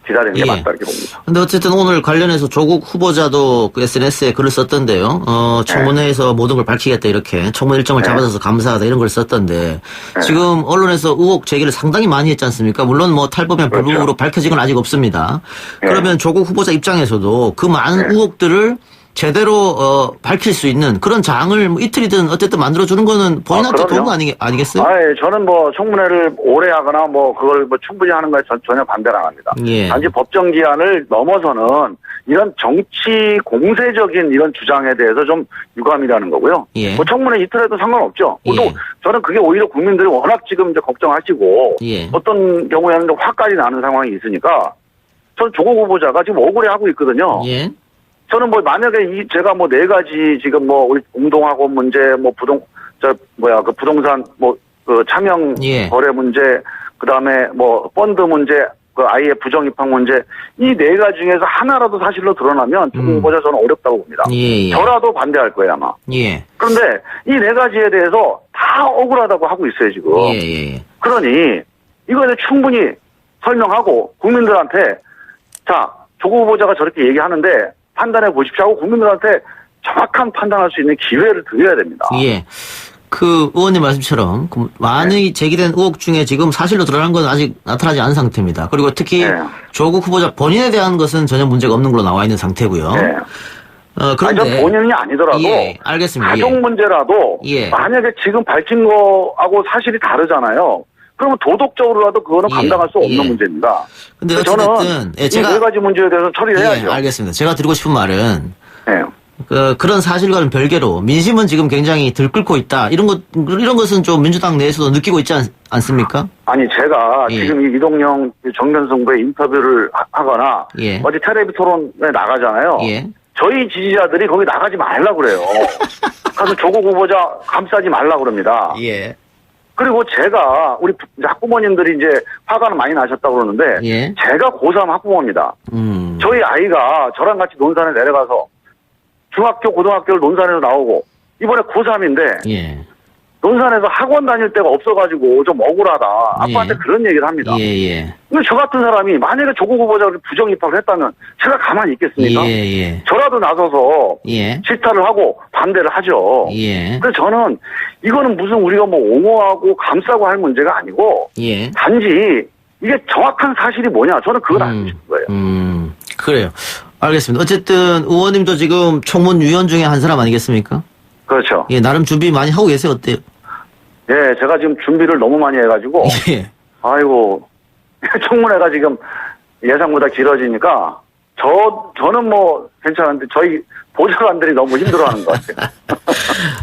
[SPEAKER 11] 기다리는 게
[SPEAKER 3] 예.
[SPEAKER 11] 맞다 이렇게 봅니다.
[SPEAKER 3] 근데 어쨌든 오늘 관련해서 조국 후보자도 그 SNS에 글을 썼던데요. 청문회에서 모든 걸 밝히겠다 이렇게 청문 일정을 잡아줘서 감사하다 이런 걸 썼던데 지금 언론에서 의혹 제기를 상당히 많이 했지 않습니까? 물론 뭐 탈법면 불구로 밝혀진 건 아직 없습니다. 그러면 조국 후보자 입장에서도 그 많은 의혹들을 제대로 밝힐 수 있는 그런 장을 뭐 이틀이든 어쨌든 만들어주는 거는 본인한테 도움 아니겠어요?
[SPEAKER 11] 저는 뭐 청문회를 오래 하거나 뭐 그걸 뭐 충분히 하는 거에 전혀 반대를 안 합니다.
[SPEAKER 3] 예.
[SPEAKER 11] 단지 법정 기한을 넘어서는 이런 정치 공세적인 이런 주장에 대해서 좀 유감이라는 거고요.
[SPEAKER 3] 예.
[SPEAKER 11] 뭐 청문회 이틀 해도 상관없죠.
[SPEAKER 3] 예.
[SPEAKER 11] 또 저는 그게 오히려 국민들이 워낙 지금 이제 걱정하시고
[SPEAKER 3] 예.
[SPEAKER 11] 어떤 경우에는 화까지 나는 상황이 있으니까 저는 조국 후보자가 지금 억울해하고 있거든요.
[SPEAKER 3] 예.
[SPEAKER 11] 저는 뭐 만약에 제가 뭐 4가지 지금 뭐 우리 공동학원 문제 뭐 그 부동산 뭐 그 차명
[SPEAKER 3] 예.
[SPEAKER 11] 거래 문제 그다음에 뭐 펀드 문제 그 아이의 부정 입학 문제 이 4가지 중에서 하나라도 사실로 드러나면 조국 후보자 저는 어렵다고 봅니다.
[SPEAKER 3] 예.
[SPEAKER 11] 저라도 반대할 거예요 아마.
[SPEAKER 3] 예.
[SPEAKER 11] 그런데 이 4가지에 대해서 다 억울하다고 하고 있어요 지금.
[SPEAKER 3] 예.
[SPEAKER 11] 그러니 이거에 충분히 설명하고 국민들한테 자 조국 후보자가 저렇게 얘기하는데 판단해 보십시오 하고 국민들한테 정확한 판단할 수 있는 기회를 드려야 됩니다.
[SPEAKER 3] 예. 그 의원님 말씀처럼 많이 제기된 의혹 중에 지금 사실로 드러난 건 아직 나타나지 않은 상태입니다. 그리고 특히 조국 후보자 본인에 대한 것은 전혀 문제가 없는 걸로 나와 있는 상태고요. 그런데
[SPEAKER 11] 아니, 본인이 아니더라도
[SPEAKER 3] 알겠습니다.
[SPEAKER 11] 가족 문제라도
[SPEAKER 3] 예.
[SPEAKER 11] 만약에 지금 밝힌 거하고 사실이 다르잖아요. 그러면 도덕적으로라도 그거는 감당할 수 없는 문제입니다.
[SPEAKER 3] 근데
[SPEAKER 11] 저는
[SPEAKER 3] 어쨌든
[SPEAKER 11] 이 4가지 문제에 대해서 처리해야죠.
[SPEAKER 3] 알겠습니다. 제가 드리고 싶은 말은
[SPEAKER 11] 네.
[SPEAKER 3] 그런 사실과는 별개로 민심은 지금 굉장히 들끓고 있다. 이런 것은 좀 민주당 내에서도 느끼고 있지 않습니까?
[SPEAKER 11] 아니 제가 지금 이 이동영 정면승부의 인터뷰를 하거나 어디 텔레비 토론에 나가잖아요. 저희 지지자들이 거기 나가지 말라 그래요. 가서 조국 후보자 감싸지 말라 그럽니다. 그리고 제가 우리 학부모님들이 이제 화가 많이 나셨다고 그러는데 제가 고3 학부모입니다. 저희 아이가 저랑 같이 논산에 내려가서 중학교, 고등학교를 논산에서 나오고 이번에 고3인데 논산에서 학원 다닐 데가 없어가지고 좀 억울하다. 아빠한테 그런 얘기를 합니다. 근데 저 같은 사람이 만약에 조국 후보자를 부정 입학을 했다면 제가 가만히 있겠습니까? 저라도 나서서 실타를 하고 반대를 하죠. 그래서 저는 이거는 무슨 우리가 뭐 옹호하고 감싸고 할 문제가 아니고 단지 이게 정확한 사실이 뭐냐 저는 그걸 알고 싶은 거예요.
[SPEAKER 3] 그래요. 알겠습니다. 어쨌든 의원님도 지금 청문위원 중에 한 사람 아니겠습니까?
[SPEAKER 11] 그렇죠.
[SPEAKER 3] 나름 준비 많이 하고 계세요. 어때요?
[SPEAKER 11] 제가 지금 준비를 너무 많이 해가지고 아이고 청문회가 지금 예상보다 길어지니까 저는 뭐 괜찮은데 저희 보좌관들이 너무 힘들어하는 것 같아요.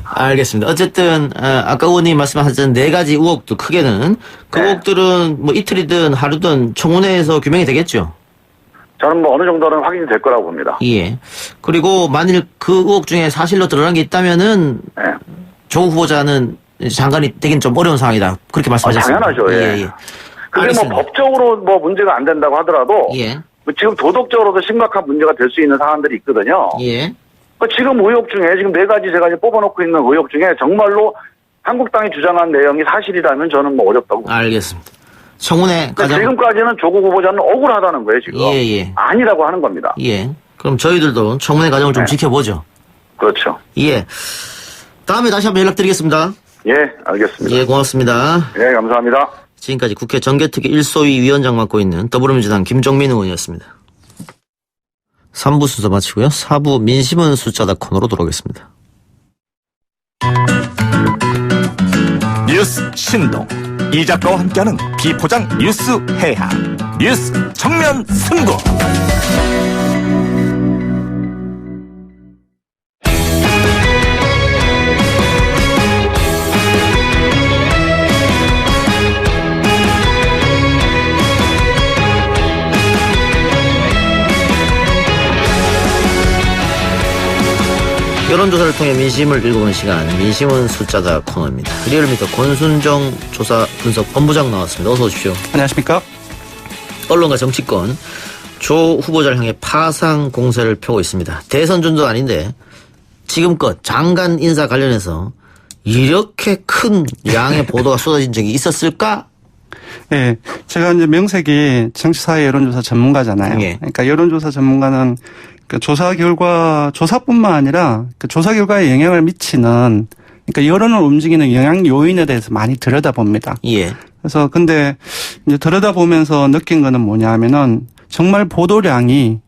[SPEAKER 3] 알겠습니다. 어쨌든 아까 의원님 말씀하셨던 4가지 의혹도 크게는 그 의혹들은 뭐 이틀이든 하루든 청문회에서 규명이 되겠죠?
[SPEAKER 11] 저는 뭐 어느 정도는 확인이 될 거라고 봅니다.
[SPEAKER 3] 그리고 만일 그 의혹 중에 사실로 드러난 게 있다면은 조국 후보자는 장관이 되긴 좀 어려운 상황이다. 그렇게 말씀하셨습니다.
[SPEAKER 11] 당연하죠. 그게 뭐 법적으로 뭐 문제가 안 된다고 하더라도 지금 도덕적으로도 심각한 문제가 될 수 있는 사안들이 있거든요. 지금 의혹 중에 지금 4가지 제가 이제 뽑아놓고 있는 의혹 중에 정말로 한국당이 주장한 내용이 사실이라면 저는 뭐 어렵다고 봅니다.
[SPEAKER 3] 알겠습니다. 청문회
[SPEAKER 11] 지금까지는 조국 후보자는 억울하다는 거예요, 지금. 아니라고 하는 겁니다.
[SPEAKER 3] 그럼 저희들도 청문회 과정을 좀 지켜보죠.
[SPEAKER 11] 그렇죠.
[SPEAKER 3] 다음에 다시 한번 연락드리겠습니다.
[SPEAKER 11] 알겠습니다.
[SPEAKER 3] 고맙습니다.
[SPEAKER 11] 감사합니다.
[SPEAKER 3] 지금까지 국회 정개특위 1소위 위원장 맡고 있는 더불어민주당 김종민 의원이었습니다. 3부 순서 마치고요. 4부 민심은 숫자다 코너로 돌아오겠습니다.
[SPEAKER 1] 뉴스 신동 이 작가와 함께하는 비포장 뉴스 해학 뉴스 정면 승부.
[SPEAKER 3] 여론조사를 통해 민심을 읽어보는 시간, 민심은 숫자다 코너입니다. 리얼미터 권순정 조사 분석 본부장 나왔습니다. 어서 오십시오.
[SPEAKER 12] 안녕하십니까?
[SPEAKER 3] 언론과 정치권, 조 후보자를 향해 파상 공세를 펴고 있습니다. 대선전도 아닌데 지금껏 장관 인사 관련해서 이렇게 큰 양의 보도가 쏟아진 적이 있었을까?
[SPEAKER 12] 예. 제가 이제 명색이 정치사회 여론조사 전문가잖아요.
[SPEAKER 3] 예.
[SPEAKER 12] 그러니까 여론조사 전문가는 그 조사 결과, 조사뿐만 아니라 그 조사 결과에 영향을 미치는 그러니까 여론을 움직이는 영향 요인에 대해서 많이 들여다봅니다.
[SPEAKER 3] 예.
[SPEAKER 12] 그래서 근데 이제 들여다보면서 느낀 거는 뭐냐 하면은 정말 보도량이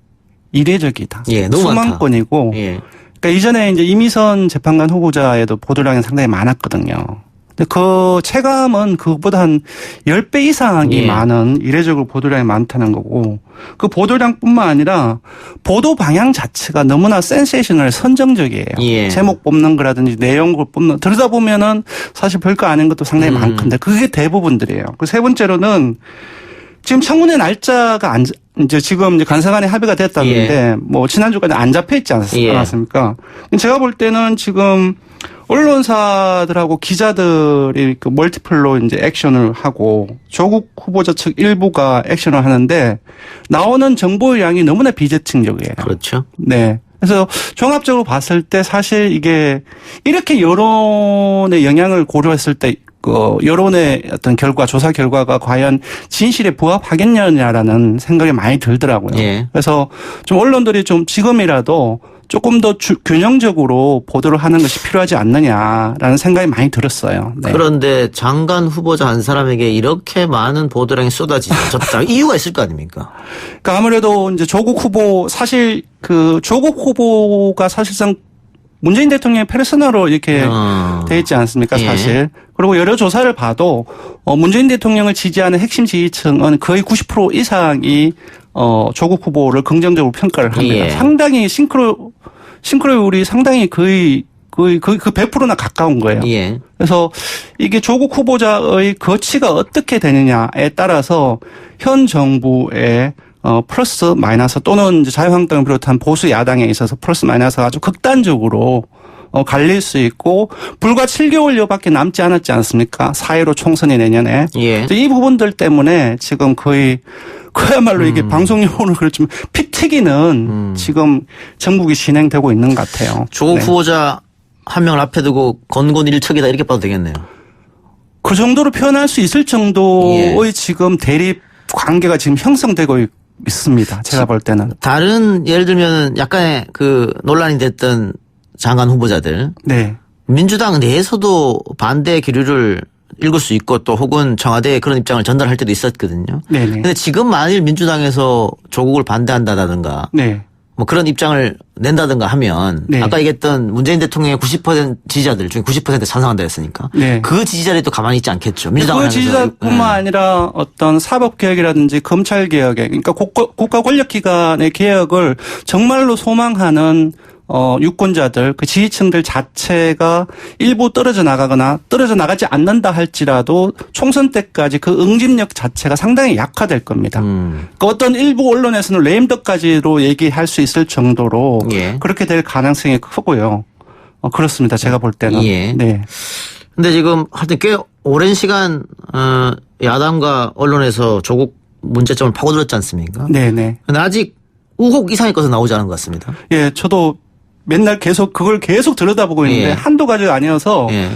[SPEAKER 12] 이례적이다.
[SPEAKER 3] 예, 너무
[SPEAKER 12] 수만
[SPEAKER 3] 많다.
[SPEAKER 12] 건이고.
[SPEAKER 3] 예.
[SPEAKER 12] 그러니까 이전에 이제 이미선 재판관 후보자에도 보도량이 상당히 많았거든요. 근데 그 체감은 그것보다 한 10배 이상이
[SPEAKER 3] 예.
[SPEAKER 12] 많은 이례적으로 보도량이 많다는 거고 그 보도량뿐만 아니라 보도 방향 자체가 너무나 센세이셔널 선정적이에요.
[SPEAKER 3] 예.
[SPEAKER 12] 제목 뽑는 거라든지 내용을 뽑는 들여다보면은 사실 별거 아닌 것도 상당히 많건데 그게 대부분들이에요. 그 세 번째로는 지금 청문회 날짜가 이제 지금 이제 간사간에 합의가 됐다는데 뭐 지난주까지 안 잡혀 있지 않았습니까? 제가 볼 때는 지금 언론사들하고 기자들이 그 멀티플로 이제 액션을 하고 조국 후보자 측 일부가 액션을 하는데 나오는 정보의 양이 너무나 비대칭적이에요.
[SPEAKER 3] 그렇죠.
[SPEAKER 12] 네. 그래서 종합적으로 봤을 때 사실 이게 이렇게 여론의 영향을 고려했을 때 그 여론의 어떤 결과, 조사 결과가 과연 진실에 부합하겠냐라는 생각이 많이 들더라고요.
[SPEAKER 3] 예.
[SPEAKER 12] 그래서 좀 언론들이 좀 지금이라도 조금 더 균형적으로 보도를 하는 것이 필요하지 않느냐라는 생각이 많이 들었어요. 네.
[SPEAKER 3] 그런데 장관 후보자 한 사람에게 이렇게 많은 보도량이 쏟아졌다. 이유가 있을 거 아닙니까?
[SPEAKER 12] 그러니까 아무래도 이제 조국 후보 사실 그 조국 후보가 사실상 문재인 대통령의 페르소나로 이렇게 돼 있지 않습니까, 사실.
[SPEAKER 3] 예.
[SPEAKER 12] 그리고 여러 조사를 봐도 문재인 대통령을 지지하는 핵심 지지층은 거의 90% 이상이 조국 후보를 긍정적으로 평가를 합니다.
[SPEAKER 3] 예.
[SPEAKER 12] 상당히 싱크로율이 상당히 거의 그 100%나 가까운 거예요.
[SPEAKER 3] 예.
[SPEAKER 12] 그래서 이게 조국 후보자의 거치가 어떻게 되느냐에 따라서 현 정부의 플러스 마이너스 또는 이제 자유한국당을 비롯한 보수 야당에 있어서 플러스 마이너스가 아주 극단적으로 갈릴 수 있고 불과 7개월여밖에 남지 않았지 않습니까? 4.15 총선이 내년에.
[SPEAKER 3] 예.
[SPEAKER 12] 이 부분들 때문에 지금 그야말로 이게 방송용어로 그렇지만 피 튀기는 지금 정국이 진행되고 있는 것 같아요.
[SPEAKER 3] 조국 후보자 한 명을 앞에 두고 건곤일척이다 이렇게 봐도 되겠네요.
[SPEAKER 12] 그 정도로 표현할 수 있을 정도의 지금 대립 관계가 지금 형성되고 있습니다. 제가 볼 때는.
[SPEAKER 3] 다른 예를 들면 약간의 그 논란이 됐던 장관 후보자들.
[SPEAKER 12] 네.
[SPEAKER 3] 민주당 내에서도 반대 기류를 읽을 수 있고 또 혹은 청와대에 그런 입장을 전달할 때도 있었거든요.
[SPEAKER 12] 네네.
[SPEAKER 3] 근데 지금 만일 민주당에서 조국을 반대한다든가
[SPEAKER 12] 네.
[SPEAKER 3] 뭐 그런 입장을 낸다든가 하면
[SPEAKER 12] 네.
[SPEAKER 3] 아까 얘기했던 문재인 대통령의 90% 지지자들 중에 90% 찬성한다 했으니까
[SPEAKER 12] 네.
[SPEAKER 3] 그 지지자들이 또 가만히 있지 않겠죠. 민주당을
[SPEAKER 12] 그 지지자뿐만 아니라 어떤 사법개혁이라든지 검찰개혁에 그러니까 국가 권력기관의 개혁을 정말로 소망하는 유권자들, 그 지지층들 자체가 일부 떨어져 나가거나 떨어져 나가지 않는다 할지라도 총선 때까지 그 응집력 자체가 상당히 약화될 겁니다. 그 어떤 일부 언론에서는 레임덕까지로 얘기할 수 있을 정도로
[SPEAKER 3] 예.
[SPEAKER 12] 그렇게 될 가능성이 크고요. 그렇습니다. 제가 볼 때는.
[SPEAKER 3] 예.
[SPEAKER 12] 네.
[SPEAKER 3] 근데 지금 하여튼 꽤 오랜 시간 야당과 언론에서 조국 문제점을 파고들었지 않습니까?
[SPEAKER 12] 네네.
[SPEAKER 3] 근데 아직 우혹 이상의 것은 나오지 않은 것 같습니다.
[SPEAKER 12] 예, 저도 맨날 그걸 계속 들여다보고 있는데
[SPEAKER 3] 예.
[SPEAKER 12] 한두 가지가 아니어서
[SPEAKER 3] 예.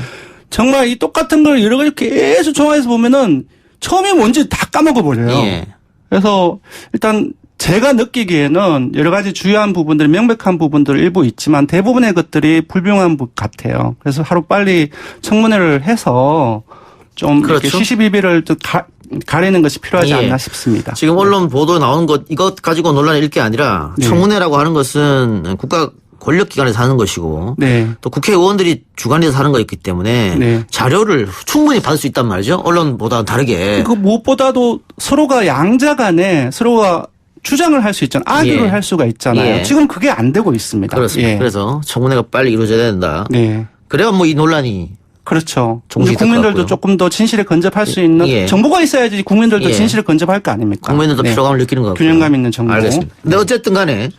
[SPEAKER 12] 정말 이 똑같은 걸 여러 가지 계속 종합해서 보면은 처음에 뭔지 다 까먹어버려요.
[SPEAKER 3] 예.
[SPEAKER 12] 그래서 일단 제가 느끼기에는 여러 가지 주요한 부분들, 명백한 부분들 일부 있지만 대부분의 것들이 불명한 것 같아요. 그래서 하루빨리 청문회를 해서 좀
[SPEAKER 3] 그렇죠.
[SPEAKER 12] 이렇게 시시비비를 좀 가리는 것이 필요하지
[SPEAKER 3] 예.
[SPEAKER 12] 않나 싶습니다.
[SPEAKER 3] 지금 언론 보도에 나오는 것 이것 가지고 논란이 일 게 아니라
[SPEAKER 12] 네.
[SPEAKER 3] 청문회라고 하는 것은 국가 권력기관에서 하는 것이고
[SPEAKER 12] 네.
[SPEAKER 3] 또 국회의원들이 주관해서 하는 거였기 때문에
[SPEAKER 12] 네.
[SPEAKER 3] 자료를 충분히 받을 수 있단 말이죠. 언론보다 다르게.
[SPEAKER 12] 그 무엇보다도 서로가 양자 간에 서로가 주장을 할 수 있잖아요. 아기를
[SPEAKER 3] 예.
[SPEAKER 12] 할 수가 있잖아요.
[SPEAKER 3] 예.
[SPEAKER 12] 지금 그게 안 되고 있습니다.
[SPEAKER 3] 그렇습니다.
[SPEAKER 12] 예.
[SPEAKER 3] 그래서 청문회가 빨리 이루어져야 된다.
[SPEAKER 12] 네.
[SPEAKER 3] 그래야 뭐 이 논란이
[SPEAKER 12] 그렇죠.
[SPEAKER 3] 종식이 될
[SPEAKER 12] 국민들도
[SPEAKER 3] 것 같고요.
[SPEAKER 12] 조금 더 진실에 근접할 수 있는
[SPEAKER 3] 예.
[SPEAKER 12] 정보가 있어야지 국민들도
[SPEAKER 3] 예.
[SPEAKER 12] 진실에 근접할 거 아닙니까?
[SPEAKER 3] 국민들도
[SPEAKER 12] 네.
[SPEAKER 3] 피로감을 느끼는 것 같고요.
[SPEAKER 12] 균형감 있는 정보.
[SPEAKER 3] 알겠습니다. 근데 어쨌든 간에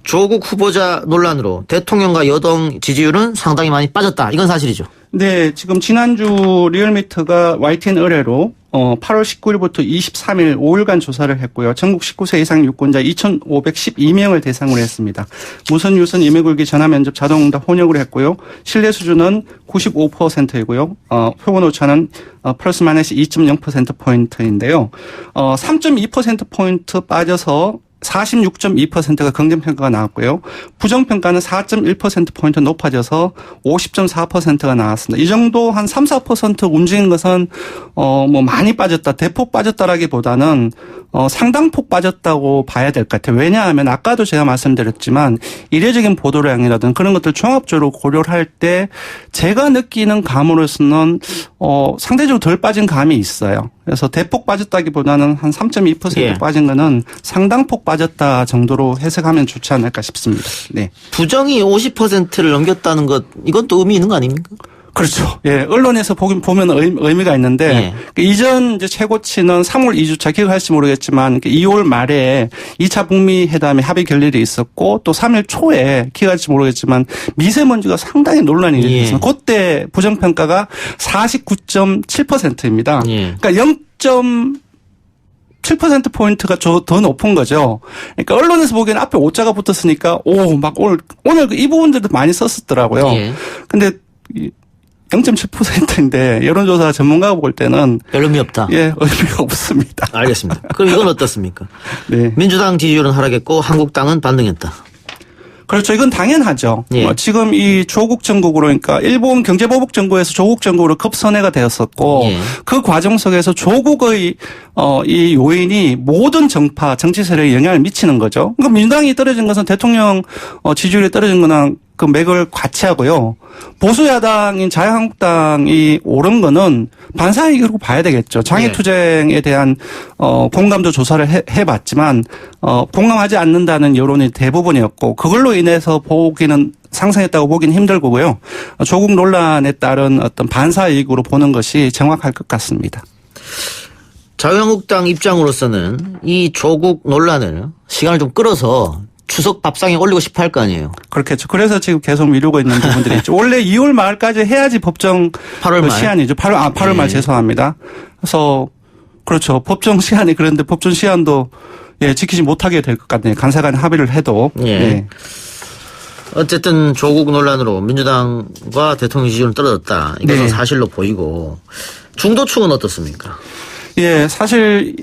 [SPEAKER 3] 조국 후보자 논란으로 대통령과 여당 지지율은 상당히 많이 빠졌다. 이건 사실이죠.
[SPEAKER 12] 네, 지금 지난주 리얼미터가 YTN 의뢰로 8월 19일부터 23일 5일간 조사를 했고요. 전국 19세 이상 유권자 2,512명을 대상으로 했습니다. 무선 유선 이메 굴기 전화 면접 자동응답 혼역을 했고요. 신뢰 수준은 95%이고요. 표본 오차는 플러스 마이너스 2.0%포인트인데요. 3.2%포인트 빠져서 46.2%가 긍정평가가 나왔고요. 부정평가는 4.1%포인트 높아져서 50.4%가 나왔습니다. 이 정도 한 3, 4% 움직인 것은, 많이 빠졌다, 대폭 빠졌다라기보다는, 상당폭 빠졌다고 봐야 될 것 같아요. 왜냐하면 아까도 제가 말씀드렸지만, 이례적인 보도량이라든 그런 것들 종합적으로 고려를 할 때, 제가 느끼는 감으로서는, 상대적으로 덜 빠진 감이 있어요. 그래서 대폭 빠졌다기보다는 한 3.2%
[SPEAKER 3] 예.
[SPEAKER 12] 빠진 거는 상당폭 빠졌다 정도로 해석하면 좋지 않을까 싶습니다. 네.
[SPEAKER 3] 부정이 50%를 넘겼다는 것, 이건 또 의미 있는 거 아닙니까?
[SPEAKER 12] 그렇죠. 예. 언론에서 보면 의미가 있는데,
[SPEAKER 3] 예.
[SPEAKER 12] 이전 이제 최고치는 3월 2주차 기억할지 모르겠지만, 2월 말에 2차 북미 회담에 합의 결렬이 있었고, 또 3일 초에 기억할지 모르겠지만, 미세먼지가 상당히 논란이 일어났습니다. 그때 부정평가가 49.7%입니다.
[SPEAKER 3] 예.
[SPEAKER 12] 그러니까 7%포인트가 더 높은 거죠. 그러니까 언론에서 보기에는 앞에 오자가 붙었으니까, 오늘 이 부분들도 많이 썼었더라고요.
[SPEAKER 3] 예.
[SPEAKER 12] 근데 0.7%인데 여론조사 전문가가 볼 때는
[SPEAKER 3] 별 의미 없다.
[SPEAKER 12] 예, 의미가 없습니다.
[SPEAKER 3] 알겠습니다. 그럼 이건 어떻습니까?
[SPEAKER 12] 네.
[SPEAKER 3] 민주당 지지율은 하락했고 한국당은 반등했다.
[SPEAKER 12] 그렇죠. 이건 당연하죠.
[SPEAKER 3] 예.
[SPEAKER 12] 지금 이 조국 정국으로 그러니까 일본 경제보복 정부에서 조국 정국으로 급선회가 되었었고
[SPEAKER 3] 예.
[SPEAKER 12] 그 과정 속에서 조국의 이 요인이 모든 정파 정치 세력에 영향을 미치는 거죠. 그러니까 민주당이 떨어진 것은 대통령 지지율이 떨어진 거나 그 맥을 같이 하고요. 보수 야당인 자유한국당이 오른 거는 반사이익으로 봐야 되겠죠. 장애투쟁에 대한 공감도 조사를 해봤지만 공감하지 않는다는 여론이 대부분이었고 그걸로 인해서 보기는 상승했다고 보기는 힘들고요. 조국 논란에 따른 어떤 반사이익으로 보는 것이 정확할 것 같습니다.
[SPEAKER 3] 자유한국당 입장으로서는 이 조국 논란을 시간을 좀 끌어서 추석 밥상에 올리고 싶어 할 거 아니에요.
[SPEAKER 12] 그렇겠죠. 그래서 지금 계속 미루고 있는 부분들이 있죠. 원래 2월 말까지 해야지 법정
[SPEAKER 3] 8월 말.
[SPEAKER 12] 시한이죠. 8월 말 죄송합니다. 그래서 그렇죠. 법정 시한이 그런데 법정 시한도 지키지 못하게 될 것 같네요. 간사간 합의를 해도.
[SPEAKER 3] 예.
[SPEAKER 12] 네.
[SPEAKER 3] 어쨌든 조국 논란으로 민주당과 대통령 지지율은 떨어졌다. 이것은
[SPEAKER 12] 네.
[SPEAKER 3] 사실로 보이고 중도층은 어떻습니까?
[SPEAKER 12] 예, 사실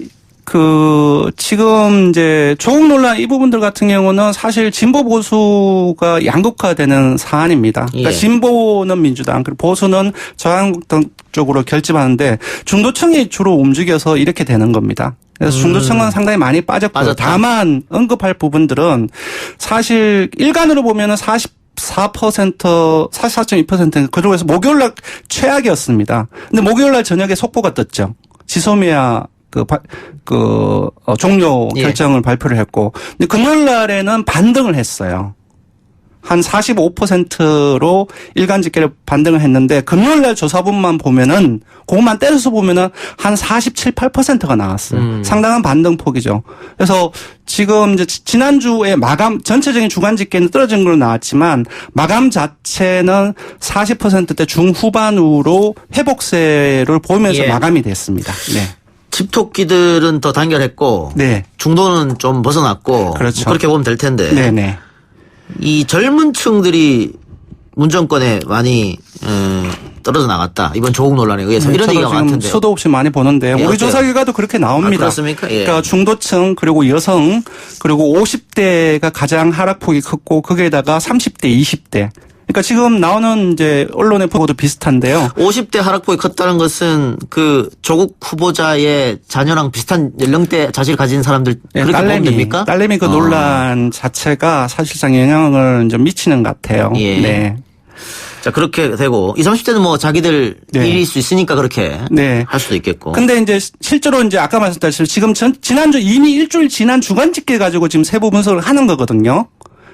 [SPEAKER 12] 지금 이제 조국 논란 이 부분들 같은 경우는 사실 진보 보수가 양극화되는 사안입니다. 그러니까
[SPEAKER 3] 예.
[SPEAKER 12] 진보는 민주당, 그리고 보수는 자유한국당 쪽으로 결집하는데 중도층이 주로 움직여서 이렇게 되는 겁니다. 그래서 중도층은 상당히 많이 빠졌고요. 다만 언급할 부분들은 사실 일간으로 보면은 44.2% 그중에서 목요일날 최악이었습니다. 근데 목요일날 저녁에 속보가 떴죠. 지소미아 종료 결정을 발표를 했고, 근데 금요일 날에는 반등을 했어요. 한 45%로 일간 집계를 반등을 했는데, 금요일 날 조사분만 보면은, 그것만 떼서 보면은 한 47, 8%가 나왔어요. 상당한 반등폭이죠. 그래서 지금 이제 지난주에 전체적인 주간 집계는 떨어진 걸로 나왔지만, 마감 자체는 40%대 중후반으로 회복세를 보이면서 마감이 됐습니다. 네.
[SPEAKER 3] 집토끼들은 더 단결했고
[SPEAKER 12] 네.
[SPEAKER 3] 중도는 좀 벗어났고
[SPEAKER 12] 그렇죠.
[SPEAKER 3] 뭐 그렇게 보면 될 텐데
[SPEAKER 12] 네네.
[SPEAKER 3] 이 젊은 층들이 문정권에 많이 떨어져 나갔다. 이번 조국 논란에 의해서 이런 얘기가 많던데.
[SPEAKER 12] 수도 없이 많이 보는데 우리
[SPEAKER 3] 어때요?
[SPEAKER 12] 조사 결과도 그렇게 나옵니다.
[SPEAKER 3] 그렇습니까? 예.
[SPEAKER 12] 그러니까 중도층 그리고 여성 그리고 50대가 가장 하락폭이 컸고 거기에다가 30대, 20대. 그러니까 지금 나오는 이제 언론의 보고도 비슷한데요.
[SPEAKER 3] 50대 하락폭이 컸다는 것은 그 조국 후보자의 자녀랑 비슷한 연령대 자식을 가진 사람들 그렇게 보면 됩니까?
[SPEAKER 12] 딸내미 그 논란 자체가 사실상 영향을 좀 미치는 것 같아요.
[SPEAKER 3] 예.
[SPEAKER 12] 네.
[SPEAKER 3] 자, 그렇게 되고 20, 30대는 뭐 자기들 일일 수 있으니까 그렇게 할 수도 있겠고.
[SPEAKER 12] 근데 이제 실제로 이제 아까 말씀드렸듯이 지금 지난주 이미 일주일 지난 주간 집계 가지고 지금 세부 분석을 하는 거거든요.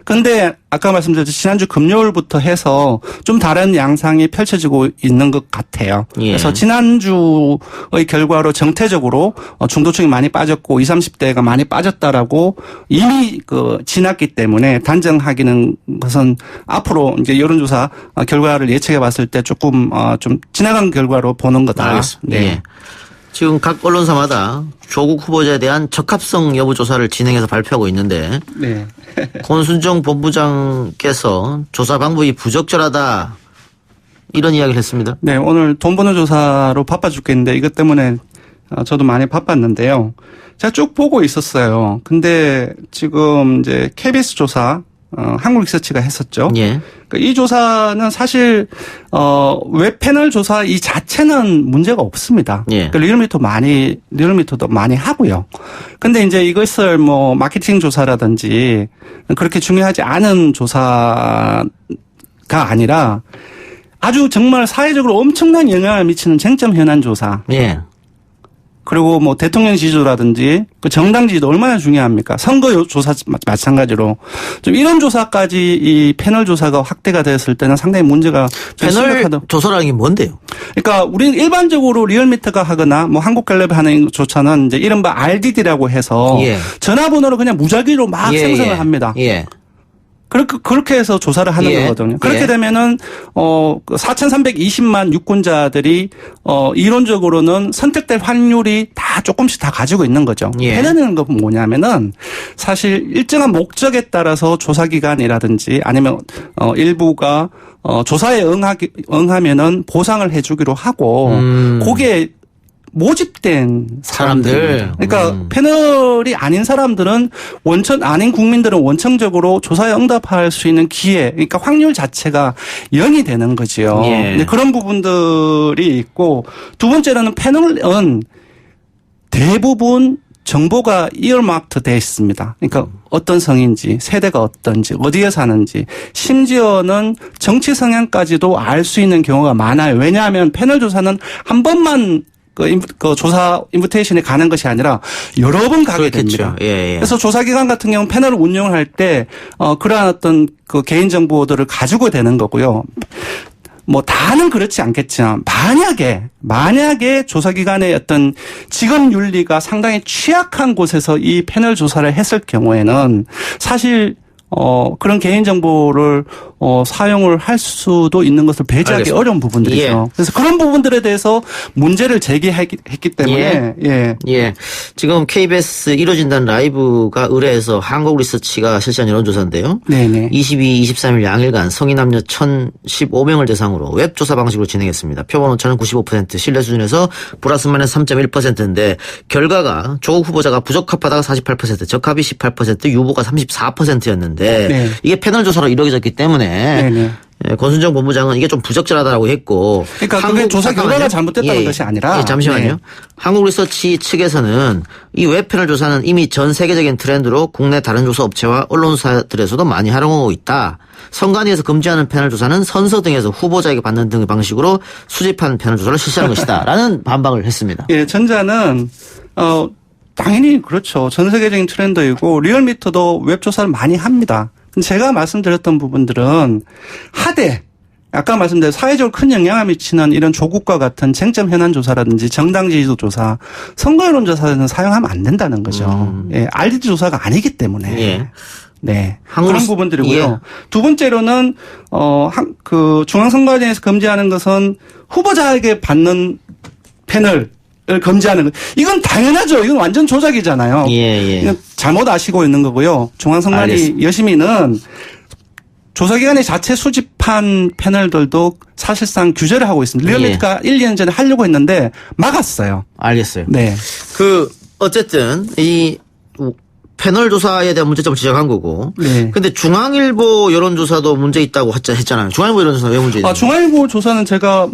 [SPEAKER 12] 근데 아까 말씀드렸듯이 지난주 금요일부터 해서 좀 다른 양상이 펼쳐지고 있는 것 같아요. 그래서 지난주의 결과로 정태적으로 중도층이 많이 빠졌고 20, 30대가 많이 빠졌다라고 이미 지났기 때문에 단정하기는 것은 앞으로 이제 여론조사 결과를 예측해 봤을 때 조금 좀 지나간 결과로 보는 거다.
[SPEAKER 3] 알겠습니다.
[SPEAKER 12] 네.
[SPEAKER 3] 예. 지금 각 언론사마다 조국 후보자에 대한 적합성 여부 조사를 진행해서 발표하고 있는데
[SPEAKER 12] 네.
[SPEAKER 3] 권순정 본부장께서 조사 방법이 부적절하다 이런 이야기를 했습니다.
[SPEAKER 12] 네, 오늘 돈 버는 조사로 바빠 죽겠는데 이것 때문에 저도 많이 바빴는데요. 제가 쭉 보고 있었어요. 근데 지금 이제 KBS 조사 한국리서치가 했었죠.
[SPEAKER 3] 예.
[SPEAKER 12] 이 조사는 사실 웹 패널 조사 이 자체는 문제가 없습니다.
[SPEAKER 3] 예.
[SPEAKER 12] 리얼미터도 많이 하고요. 근데 이제 이것을 뭐 마케팅 조사라든지 그렇게 중요하지 않은 조사가 아니라 아주 정말 사회적으로 엄청난 영향을 미치는 쟁점 현안 조사.
[SPEAKER 3] 예.
[SPEAKER 12] 그리고 뭐 대통령 지지도라든지 그 정당 지지도 얼마나 중요합니까? 선거 조사 마찬가지로 좀 이런 조사까지 이 패널 조사가 확대가 되었을 때는 상당히 문제가
[SPEAKER 3] 패널 조사라는 게 뭔데요?
[SPEAKER 12] 그러니까 우리는 일반적으로 리얼미터가 하거나 뭐 한국갤럽이 하는 조사는 이제 이른바 RDD라고 해서
[SPEAKER 3] 예.
[SPEAKER 12] 전화번호를 그냥 무작위로 막 생성을 합니다.
[SPEAKER 3] 예.
[SPEAKER 12] 그렇게 해서 조사를 하는
[SPEAKER 3] 예.
[SPEAKER 12] 거거든요. 그렇게
[SPEAKER 3] 예.
[SPEAKER 12] 되면은 4,320만 유권자들이 이론적으로는 선택될 확률이 다 조금씩 다 가지고 있는 거죠.
[SPEAKER 3] 예.
[SPEAKER 12] 해내는 건 뭐냐면은 사실 일정한 목적에 따라서 조사 기간이라든지 아니면 일부가 조사에 응하면은 보상을 해주기로 하고 거기에 모집된 사람들. 그러니까 패널이 아닌 사람들은 아닌 국민들은 원천적으로 조사에 응답할 수 있는 기회, 그러니까 확률 자체가 0이 되는 거지요.
[SPEAKER 3] 예.
[SPEAKER 12] 근데 그런 부분들이 있고 두 번째로는 패널은 대부분 정보가 이어마크트 되어 있습니다. 그러니까 어떤 성인지, 세대가 어떤지, 어디에 사는지, 심지어는 정치 성향까지도 알 수 있는 경우가 많아요. 왜냐하면 패널 조사는 한 번만 그 조사 인비테이션이 가는 것이 아니라 여러 번 가게
[SPEAKER 3] 그렇겠죠.
[SPEAKER 12] 됩니다.
[SPEAKER 3] 예, 예.
[SPEAKER 12] 그래서 조사기관 같은 경우는 패널을 운영을 할 때 그러한 어떤 그 개인정보들을 가지고 되는 거고요. 뭐 다는 그렇지 않겠지만 만약에 조사기관의 어떤 직업 윤리가 상당히 취약한 곳에서 이 패널 조사를 했을 경우에는 사실 그런 개인정보를 사용을 할 수도 있는 것을 배제하기
[SPEAKER 3] 알겠습니다.
[SPEAKER 12] 어려운 부분들이죠.
[SPEAKER 3] 예.
[SPEAKER 12] 그래서 그런 부분들에 대해서 문제를 제기했기 때문에
[SPEAKER 3] 예. 지금 KBS 이루어진다는 라이브가 의뢰해서 한국리서치가 실시한 여론조사인데요.
[SPEAKER 12] 네네.
[SPEAKER 3] 22, 23일 양일간 성인 남녀 1,015명을 대상으로 웹조사 방식으로 진행했습니다. 표본 오차는 95%, 신뢰 수준에서 플러스 마이너스 3.1%인데 결과가 조국 후보자가 부적합하다가 48%, 적합이 18%, 유보가 34%였는데
[SPEAKER 12] 네.
[SPEAKER 3] 이게 패널 조사로 이루어졌기 때문에
[SPEAKER 12] 네네.
[SPEAKER 3] 권순정 본부장은 이게 좀 부적절하다고 했고
[SPEAKER 12] 그러니까 그게 조사 결과가 잘못됐다는 것이 아니라
[SPEAKER 3] 잠시만요.
[SPEAKER 12] 네.
[SPEAKER 3] 한국리서치 측에서는 이 웹 패널 조사는 이미 전 세계적인 트렌드로 국내 다른 조사 업체와 언론사들에서도 많이 활용하고 있다. 선관위에서 금지하는 패널 조사는 선서 등에서 후보자에게 받는 등의 방식으로 수집한 패널 조사를 실시하는 것이다. 라는 반박을 했습니다.
[SPEAKER 12] 예, 전자는 당연히 그렇죠. 전 세계적인 트렌드이고 리얼미터도 웹 조사를 많이 합니다. 제가 말씀드렸던 부분들은 하되 아까 말씀드린 사회적으로 큰 영향을 미치는 이런 조국과 같은 쟁점 현안 조사라든지 정당 지지도 조사, 선거 여론 조사는 사용하면 안 된다는 거죠. 예, RDD 조사가 아니기 때문에.
[SPEAKER 3] 예.
[SPEAKER 12] 네. 그런 부분들이고요.
[SPEAKER 3] 예.
[SPEAKER 12] 두 번째로는 중앙선관위에서 금지하는 것은 후보자에게 받는 패널 을 금지하는 것. 이건 당연하죠. 이건 완전 조작이잖아요.
[SPEAKER 3] 예.
[SPEAKER 12] 이건 잘못 아시고 있는 거고요. 중앙선관위
[SPEAKER 3] 알겠습니다.
[SPEAKER 12] 여심위는 조사기관이 자체 수집한 패널들도 사실상 규제를 하고 있습니다. 리얼미터가 1, 2년 전에 하려고 했는데 막았어요.
[SPEAKER 3] 알겠어요.
[SPEAKER 12] 네.
[SPEAKER 3] 어쨌든 이 패널 조사에 대한 문제점을 지적한 거고.
[SPEAKER 12] 네.
[SPEAKER 3] 근데 중앙일보 여론조사도 문제 있다고 했잖아요. 중앙일보 여론조사 왜 문제 있나요?
[SPEAKER 12] 중앙일보 조사는 제가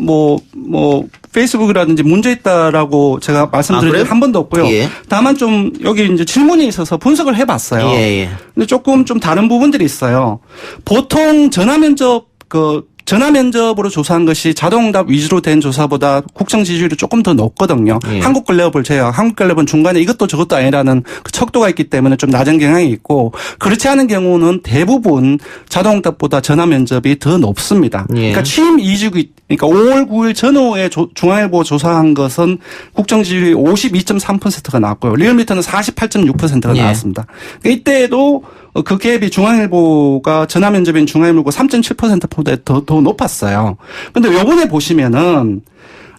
[SPEAKER 12] 페이스북이라든지 문제 있다라고 제가 말씀드린 적이 한 번도 없고요.
[SPEAKER 3] 예.
[SPEAKER 12] 다만 좀 여기 이제 질문이 있어서 분석을 해봤어요.
[SPEAKER 3] 예.
[SPEAKER 12] 근데 조금 좀 다른 부분들이 있어요. 보통 전화 면접으로 조사한 것이 자동응답 위주로 된 조사보다 국정 지지율이 조금 더 높거든요.
[SPEAKER 3] 예.
[SPEAKER 12] 한국갤럽을 제외하고 한국갤럽은 중간에 이것도 저것도 아니라는 그 척도가 있기 때문에 좀 낮은 경향이 있고 그렇지 않은 경우는 대부분 자동응답보다 전화 면접이 더 높습니다.
[SPEAKER 3] 예.
[SPEAKER 12] 그러니까 취임 2주기 그러니까 5월 9일 전후에 중앙일보 조사한 것은 국정 지지율이 52.3%가 나왔고요. 리얼미터는 48.6%가
[SPEAKER 3] 예.
[SPEAKER 12] 나왔습니다. 그러니까 이때에도 그 갭이 중앙일보가 전화 면접인 중앙일보가 3.7%포인트 더 높았어요. 근데 요번에 보시면은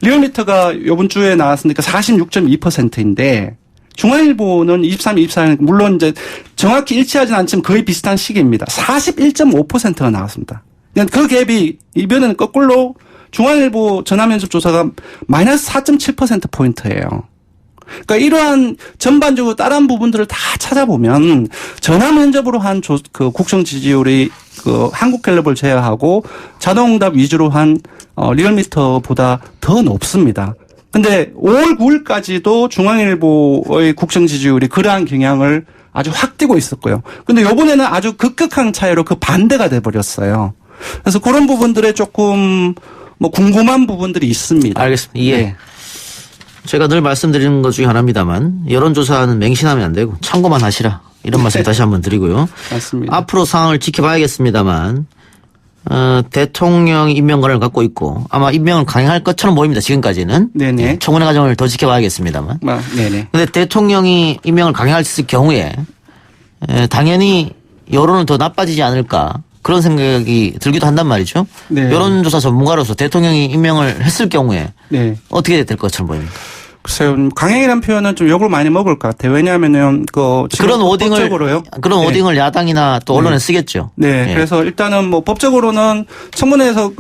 [SPEAKER 12] 리얼미터가 이번 주에 나왔으니까 46.2%인데 중앙일보는 23, 24는 물론 이제 정확히 일치하진 않지만 거의 비슷한 시기입니다. 41.5%가 나왔습니다. 그 갭이 이번에는 거꾸로 중앙일보 전화면접 조사가 마이너스 4.7%포인트예요. 그러니까 이러한 전반적으로 다른 부분들을 다 찾아보면 전화면접으로 한 그 국정 지지율이 그 한국갤럽을 제외하고 자동응답 위주로 한 리얼미터보다 더 높습니다. 근데 5월 9일까지도 중앙일보의 국정 지지율이 그러한 경향을 아주 확 띄고 있었고요. 근데 이번에는 아주 급격한 차이로 그 반대가 돼버렸어요. 그래서 그런 부분들에 조금 뭐 궁금한 부분들이 있습니다.
[SPEAKER 3] 알겠습니다. 예.
[SPEAKER 12] 네.
[SPEAKER 3] 제가 늘 말씀드리는 것 중에 하나입니다만 여론조사는 맹신하면 안 되고 참고만 하시라. 이런 말씀 다시 한번 드리고요.
[SPEAKER 12] 맞습니다.
[SPEAKER 3] 앞으로 상황을 지켜봐야겠습니다만 대통령 임명권을 갖고 있고 아마 임명을 강행할 것처럼 보입니다. 지금까지는.
[SPEAKER 12] 네네.
[SPEAKER 3] 청문회 과정을 더 지켜봐야겠습니다만.
[SPEAKER 12] 네네.
[SPEAKER 3] 그런데 대통령이 임명을 강행할 경우에 당연히 여론은 더 나빠지지 않을까. 그런 생각이 들기도 한단 말이죠.
[SPEAKER 12] 네.
[SPEAKER 3] 여론조사 전문가로서 대통령이 임명을 했을 경우에
[SPEAKER 12] 네.
[SPEAKER 3] 어떻게 될 것처럼 보입니까?
[SPEAKER 12] 글쎄요, 강행이라는 표현은 좀 욕을 많이 먹을 것 같아요. 왜냐하면은
[SPEAKER 3] 그런 오딩을 그런
[SPEAKER 12] 네.
[SPEAKER 3] 오딩을 야당이나 또 언론에 쓰겠죠.
[SPEAKER 12] 네,
[SPEAKER 3] 예.
[SPEAKER 12] 그래서 일단은 뭐 법적으로는 청문회에서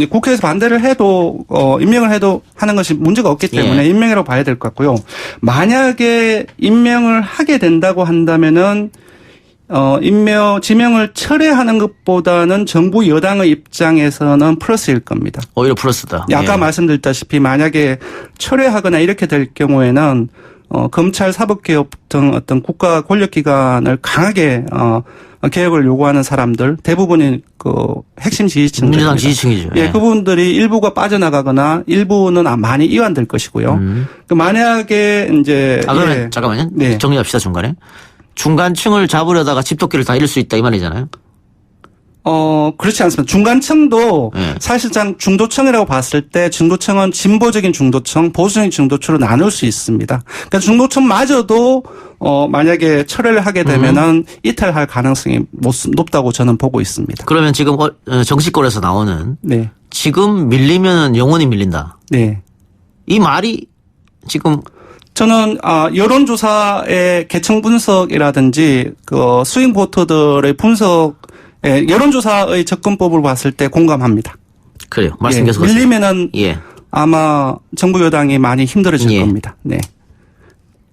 [SPEAKER 12] 국회에서 반대를 해도 임명을 해도 하는 것이 문제가 없기 때문에
[SPEAKER 3] 예.
[SPEAKER 12] 임명이라고 봐야 될 것 같고요. 만약에 임명을 하게 된다고 한다면은 지명을 철회하는 것보다는 정부 여당의 입장에서는 플러스일 겁니다.
[SPEAKER 3] 오히려 플러스다.
[SPEAKER 12] 아까 말씀드렸다시피 만약에 철회하거나 이렇게 될 경우에는 검찰 사법개혁 등 어떤 국가 권력기관을 강하게 개혁을 요구하는 사람들 대부분이 그 핵심 지지층들
[SPEAKER 3] 민주당 지지층이죠.
[SPEAKER 12] 예, 그분들이 일부가 빠져나가거나 일부는 많이 이완될 것이고요. 그 만약에 이제
[SPEAKER 3] 그러면 잠깐만요.
[SPEAKER 12] 네.
[SPEAKER 3] 정리합시다 중간에. 중간층을 잡으려다가 집토끼를 다 잃을 수 있다 이 말이잖아요.
[SPEAKER 12] 그렇지 않습니다. 중간층도
[SPEAKER 3] 네.
[SPEAKER 12] 사실상 중도층이라고 봤을 때 중도층은 진보적인 중도층, 보수적인 중도층으로 나눌 수 있습니다. 그러니까 중도층마저도 만약에 철회를 하게 되면은 이탈할 가능성이 높다고 저는 보고 있습니다.
[SPEAKER 3] 그러면 지금 정치권에서 나오는
[SPEAKER 12] 네.
[SPEAKER 3] 지금 밀리면 영원히 밀린다.
[SPEAKER 12] 네.
[SPEAKER 3] 이 말이 지금
[SPEAKER 12] 저는 여론조사의 계층 분석이라든지 그 스윙 보터들의 분석, 여론조사의 접근법을 봤을 때 공감합니다.
[SPEAKER 3] 그래요. 말씀 계속 하세요.
[SPEAKER 12] 밀리면은 아마 정부 여당이 많이 힘들어질 겁니다. 네.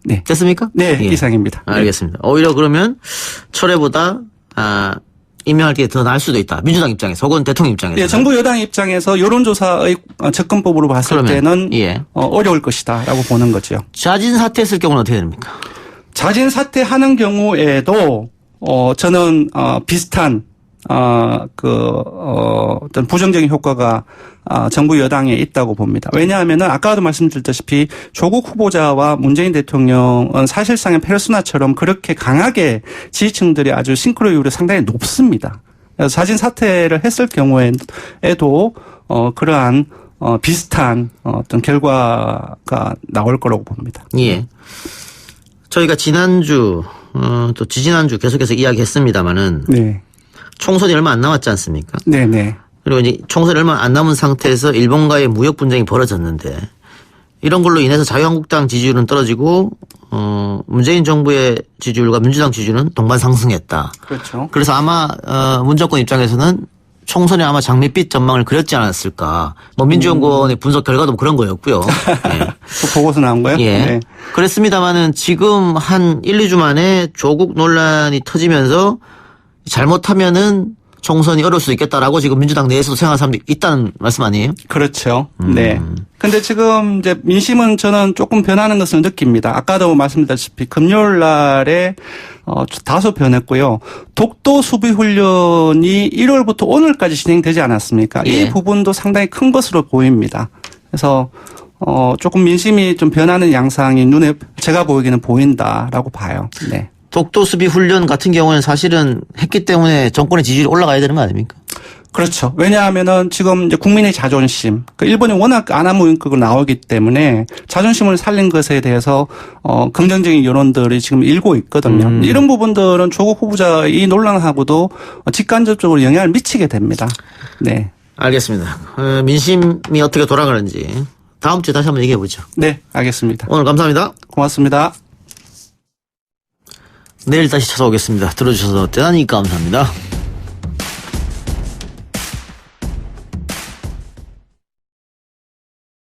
[SPEAKER 12] 네.
[SPEAKER 3] 됐습니까?
[SPEAKER 12] 네, 이상입니다.
[SPEAKER 3] 알겠습니다. 오히려 그러면 철회보다 임명할 게 더 나을 수도 있다. 민주당 입장에서 혹은 대통령 입장에서.
[SPEAKER 12] 예, 정부 여당 입장에서 여론조사의 접근법으로 봤을 때는 어려울 것이다라고 보는 거죠.
[SPEAKER 3] 자진 사퇴했을 경우는 어떻게 됩니까?
[SPEAKER 12] 자진 사퇴하는 경우에도 저는 비슷한 어떤 부정적인 효과가 정부 여당에 있다고 봅니다. 왜냐하면은 아까도 말씀드렸다시피 조국 후보자와 문재인 대통령은 사실상의 페르소나처럼 그렇게 강하게 지지층들이 아주 싱크로율이 상당히 높습니다. 그래서 자진 사퇴를 했을 경우에도 그러한 비슷한 어떤 결과가 나올 거라고 봅니다.
[SPEAKER 3] 예. 저희가 지난주 또 지지난주 계속해서 이야기했습니다마는
[SPEAKER 12] 네.
[SPEAKER 3] 총선이 얼마 안 남았지 않습니까?
[SPEAKER 12] 네네.
[SPEAKER 3] 그리고 이제 총선이 얼마 안 남은 상태에서 일본과의 무역 분쟁이 벌어졌는데 이런 걸로 인해서 자유한국당 지지율은 떨어지고 문재인 정부의 지지율과 민주당 지지율은 동반 상승했다.
[SPEAKER 12] 그렇죠.
[SPEAKER 3] 그래서 아마 문 정권 입장에서는 총선에 아마 장밋빛 전망을 그렸지 않았을까. 뭐 민주연구원의 분석 결과도 그런 거였고요. 예.
[SPEAKER 12] 그 보고서 나온 거예요?
[SPEAKER 3] 예.
[SPEAKER 12] 네.
[SPEAKER 3] 그랬습니다마는 지금 한 1, 2주 만에 조국 논란이 터지면서 잘못하면은 총선이 어려울 수도 있겠다라고 지금 민주당 내에서도 생각하는 사람들이 있다는 말씀 아니에요?
[SPEAKER 12] 그렇죠. 네. 근데 지금 이제 민심은 저는 조금 변하는 것을 느낍니다. 아까도 말씀드렸다시피 금요일 날에 다소 변했고요. 독도 수비 훈련이 1월부터 오늘까지 진행되지 않았습니까?
[SPEAKER 3] 예.
[SPEAKER 12] 이 부분도 상당히 큰 것으로 보입니다. 그래서 조금 민심이 좀 변하는 양상이 눈에 제가 보이기는 보인다라고 봐요. 네.
[SPEAKER 3] 독도 수비 훈련 같은 경우는 사실은 했기 때문에 정권의 지지율이 올라가야 되는 거 아닙니까?
[SPEAKER 12] 그렇죠. 왜냐하면은 지금 이제 국민의 자존심, 일본이 워낙 아나무인격으로 나오기 때문에 자존심을 살린 것에 대해서 긍정적인 여론들이 지금 일고 있거든요. 이런 부분들은 조국 후보자 이 논란하고도 직간접적으로 영향을 미치게 됩니다. 네.
[SPEAKER 3] 알겠습니다. 민심이 어떻게 돌아가는지 다음 주에 다시 한번 얘기해보죠.
[SPEAKER 12] 네, 알겠습니다.
[SPEAKER 3] 오늘 감사합니다.
[SPEAKER 12] 고맙습니다.
[SPEAKER 3] 내일 다시 찾아오겠습니다. 들어주셔서 대단히 감사합니다.